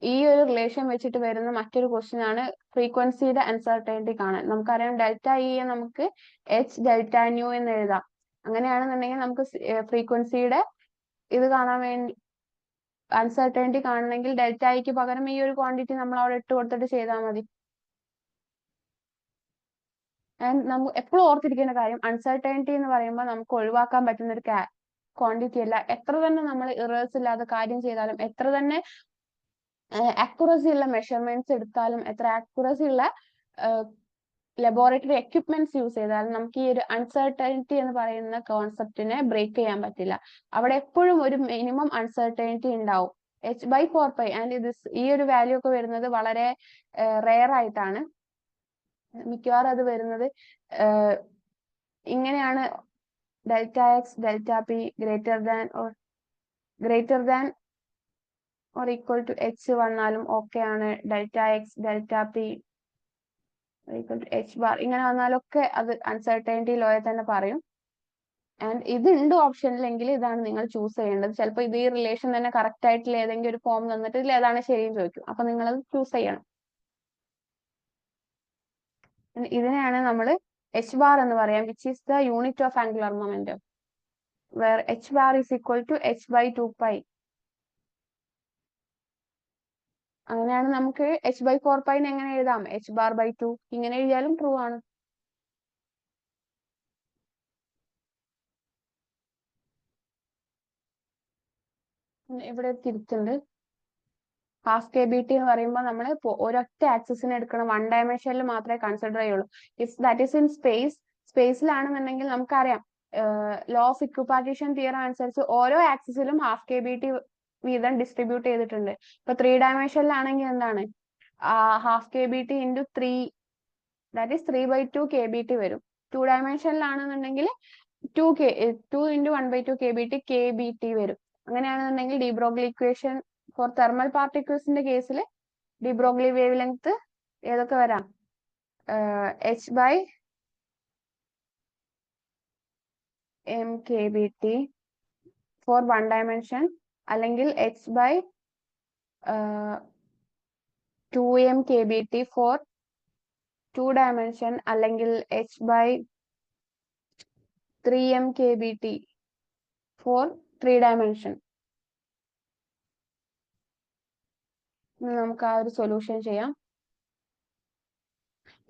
ഈ ഒരു റിലേഷൻ വെച്ചിട്ട് വരുന്ന മറ്റൊരു ക്വസ്റ്റ്യൻ ആണ് ഫ്രീക്വൻസിയുടെ അൺസർട്ടനിറ്റി കാണാൻ. നമുക്കറിയാം ഡെൽറ്റ ഇയെ നമുക്ക് എച്ച് ഡെൽറ്റ ന്യൂ എന്ന് എഴുതാം. അങ്ങനെയാണെന്നുണ്ടെങ്കിൽ നമുക്ക് ഫ്രീക്വൻസിയുടെ ഇത് കാണാൻ വേണ്ടി അൺസർട്ടനിറ്റി കാണണമെങ്കിൽ ഡെൽറ്റ ഇക്ക് പകരം ഈ ഒരു ക്വാണ്ടിറ്റി നമ്മൾ അവിടെ ഇട്ട് കൊടുത്തിട്ട് ചെയ്താൽ മതി. നമുക്ക് എപ്പോഴും ഓർത്തിരിക്കേണ്ട കാര്യം, അൺസർട്ടനിറ്റി എന്ന് പറയുമ്പോൾ നമുക്ക് ഒഴിവാക്കാൻ പറ്റുന്ന ഒരു ക്വാണ്ടിറ്റി അല്ല. എത്ര തന്നെ നമ്മൾ ഇറേഴ്സ് ഇല്ലാതെ കാര്യം ചെയ്താലും, എത്ര തന്നെ ആക്യുറസി ഉള്ള മെഷർമെന്റ്സ് എടുത്താലും, എത്ര ആക്യുറസി ഉള്ള ലബോറട്ടറി എക്യുപ്മെന്റ്സ് യൂസ് ചെയ്താലും നമുക്ക് ഈ ഒരു അൺസർട്ടനിറ്റി എന്ന് പറയുന്ന കോൺസെപ്റ്റിനെ ബ്രേക്ക് ചെയ്യാൻ പറ്റില്ല. അവിടെ എപ്പോഴും ഒരു മിനിമം അൺസർട്ടനിറ്റി ഉണ്ടാവും. h/4π ആൻഡ് ഈ ഒരു വാല്യൂ ഒക്കെ വരുന്നത് വളരെ റെയർ ആയിട്ടാണ്. മിക്കവാറും അത് വരുന്നത് ഇങ്ങനെയാണ്, delta X delta P greater than or equal to H വന്നാലും ഓക്കെ ആണ്. Delta X delta P equal to H bar ഇങ്ങനെ വന്നാലൊക്കെ അത് അൺസർട്ടനിറ്റി ലോയെ തന്നെ പറയും. ആൻഡ് ഇത് ഉണ്ട് ഓപ്ഷനിലെങ്കിൽ ഇതാണ് നിങ്ങൾ ചൂസ് ചെയ്യേണ്ടത്. ചിലപ്പോൾ ഇത് ഈ റിലേഷൻ തന്നെ കറക്റ്റ് ആയിട്ടുള്ള ഏതെങ്കിലും ഒരു ഫോം തന്നിട്ട് ഇതിൽ ഏതാണ് ശരിയെന്ന് ചോദിക്കും. അപ്പൊ നിങ്ങൾ അത് ചൂസ് ചെയ്യണം. ഇതിനെയാണ് നമ്മൾ എച്ച് ബാർ എന്ന് പറയാം, which is the unit of angular momentum, where H bar is equal to h/2π. അങ്ങനെയാണ് നമുക്ക് h/4π എങ്ങനെ എഴുതാം, h/2 ഇങ്ങനെ എഴുതിയാലും ട്രൂ ആണ്. ഇവിടെ തിരിച്ചുണ്ട്. ഹാഫ് kbt എന്ന് പറയുമ്പോൾ നമ്മൾ ഒരൊറ്റ ആക്സിസിന് എടുക്കണം, 1 ഡയമെൻഷനിൽ മാത്രമേ കൺസിഡർ ചെയ്യുള്ളൂ. ഇഫ് ദാറ്റ് ഈസ് ഇൻ സ്പേസിലാണെന്നുണ്ടെങ്കിൽ നമുക്കറിയാം ലോ ഓഫ് ഇക്വിപാർട്ടീഷൻ തിയറം അനുസരിച്ച് ഓരോ ആക്സിസിലും ഹാഫ് kbt വീതം ഡിസ്ട്രിബ്യൂട്ട് ചെയ്തിട്ടുണ്ട്. ഇപ്പൊ 3 ഡയമെൻഷനിലാണെങ്കിൽ എന്താണ്, half kbt into 3, that is 3/2 kbt വരും. 2 ഡയമെൻഷനിലാണെന്നുണ്ടെങ്കിൽ 2 ഇൻറ്റു 1/2 kbt വരും. അങ്ങനെയാണെന്നുണ്ടെങ്കിൽ de Broglie equation for thermal പാർട്ടിക്കിൾസിന്റെ കേസിൽ ഡി ബ്രോഗ്ലി വേവ് ലെങ്ത് ഏതൊക്കെ വരാം, h/m kbt ഫോർ 1 ഡയമെൻഷൻ, അല്ലെങ്കിൽ h/2m kbt ഫോർ 2 ഡയമെൻഷൻ, അല്ലെങ്കിൽ h/3m kbt ഫോർ 3 ഡയമെൻഷൻ. നമുക്ക് ആ ഒരു സൊല്യൂഷൻ ചെയ്യാം.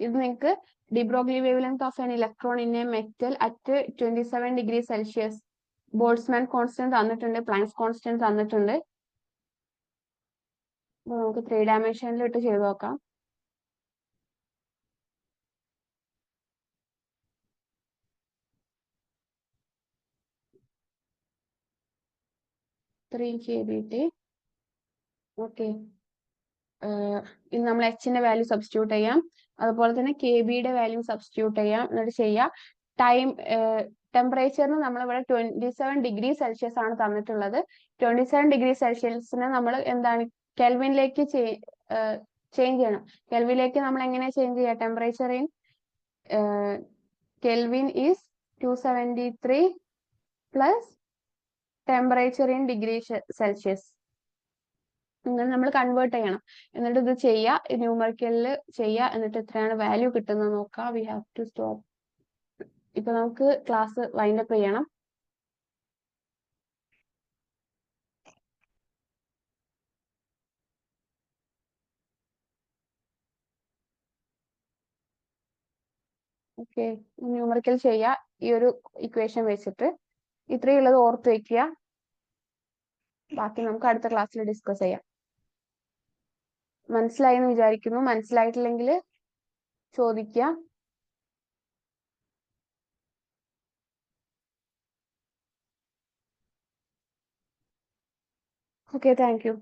ഇത് നിങ്ങൾക്ക് D Broglie wave length of an electron in A metal at 27 degree Celsius, Boltzmann constant തന്നിട്ടുണ്ട്, പ്ലാങ്ക്സ് കോൺസ്റ്റന്റ് തന്നിട്ടുണ്ട്. നമുക്ക് 3 ഡയമെൻഷനിൽ ഇട്ട് ചെയ്ത് നോക്കാം. kbt. ഓക്കെ, ഇത് നമ്മൾ എച്ചിന്റെ വാല്യൂ സബ്സ്റ്റിറ്റ്യൂട്ട് ചെയ്യാം, അതുപോലെ തന്നെ kbയുടെ വാല്യൂ സബ്സ്റ്റിറ്റ്യൂട്ട് ചെയ്യാം. എന്നിട്ട് ചെയ്യാം ടെമ്പറേച്ചറിന് നമ്മളിവിടെ 27 ഡിഗ്രി സെൽഷ്യസ് ആണ് തന്നിട്ടുള്ളത്. 27 ഡിഗ്രി സെൽഷ്യസിനെ നമ്മൾ എന്താണ് കെൽവിനിലേക്ക് ചേഞ്ച് ചെയ്യണം. കെൽവിനിലേക്ക് നമ്മൾ എങ്ങനെ ചേഞ്ച് ചെയ്യുക, temperature in kelvin is 273 plus temperature in degree Celsius. ഇങ്ങനെ നമ്മൾ കൺവേർട്ട് ചെയ്യണം. എന്നിട്ട് ഇത് ചെയ്യുക, ന്യൂമറിക്കലിൽ ചെയ്യുക, എന്നിട്ട് എത്രയാണ് വാല്യൂ കിട്ടുന്നത് നോക്കാം. We have to stop. ഇപ്പൊ നമുക്ക് ക്ലാസ് വൈൻഡപ്പ് ചെയ്യണം. ഓക്കെ, ന്യൂമറിക്കൽ ചെയ്യുക ഈ ഒരു ഇക്വേഷൻ വെച്ചിട്ട്. ഇത്രയുള്ളത് ഓർത്ത് വെക്കുക. ബാക്കി നമുക്ക് അടുത്ത ക്ലാസ്സിൽ ഡിസ്കസ് ചെയ്യാം. മനസ്സിലായി എന്ന് വിചാരിക്കുന്നു. മനസ്സിലായിട്ടില്ലെങ്കിൽ ചോദിക്കുക. Okay, thank you.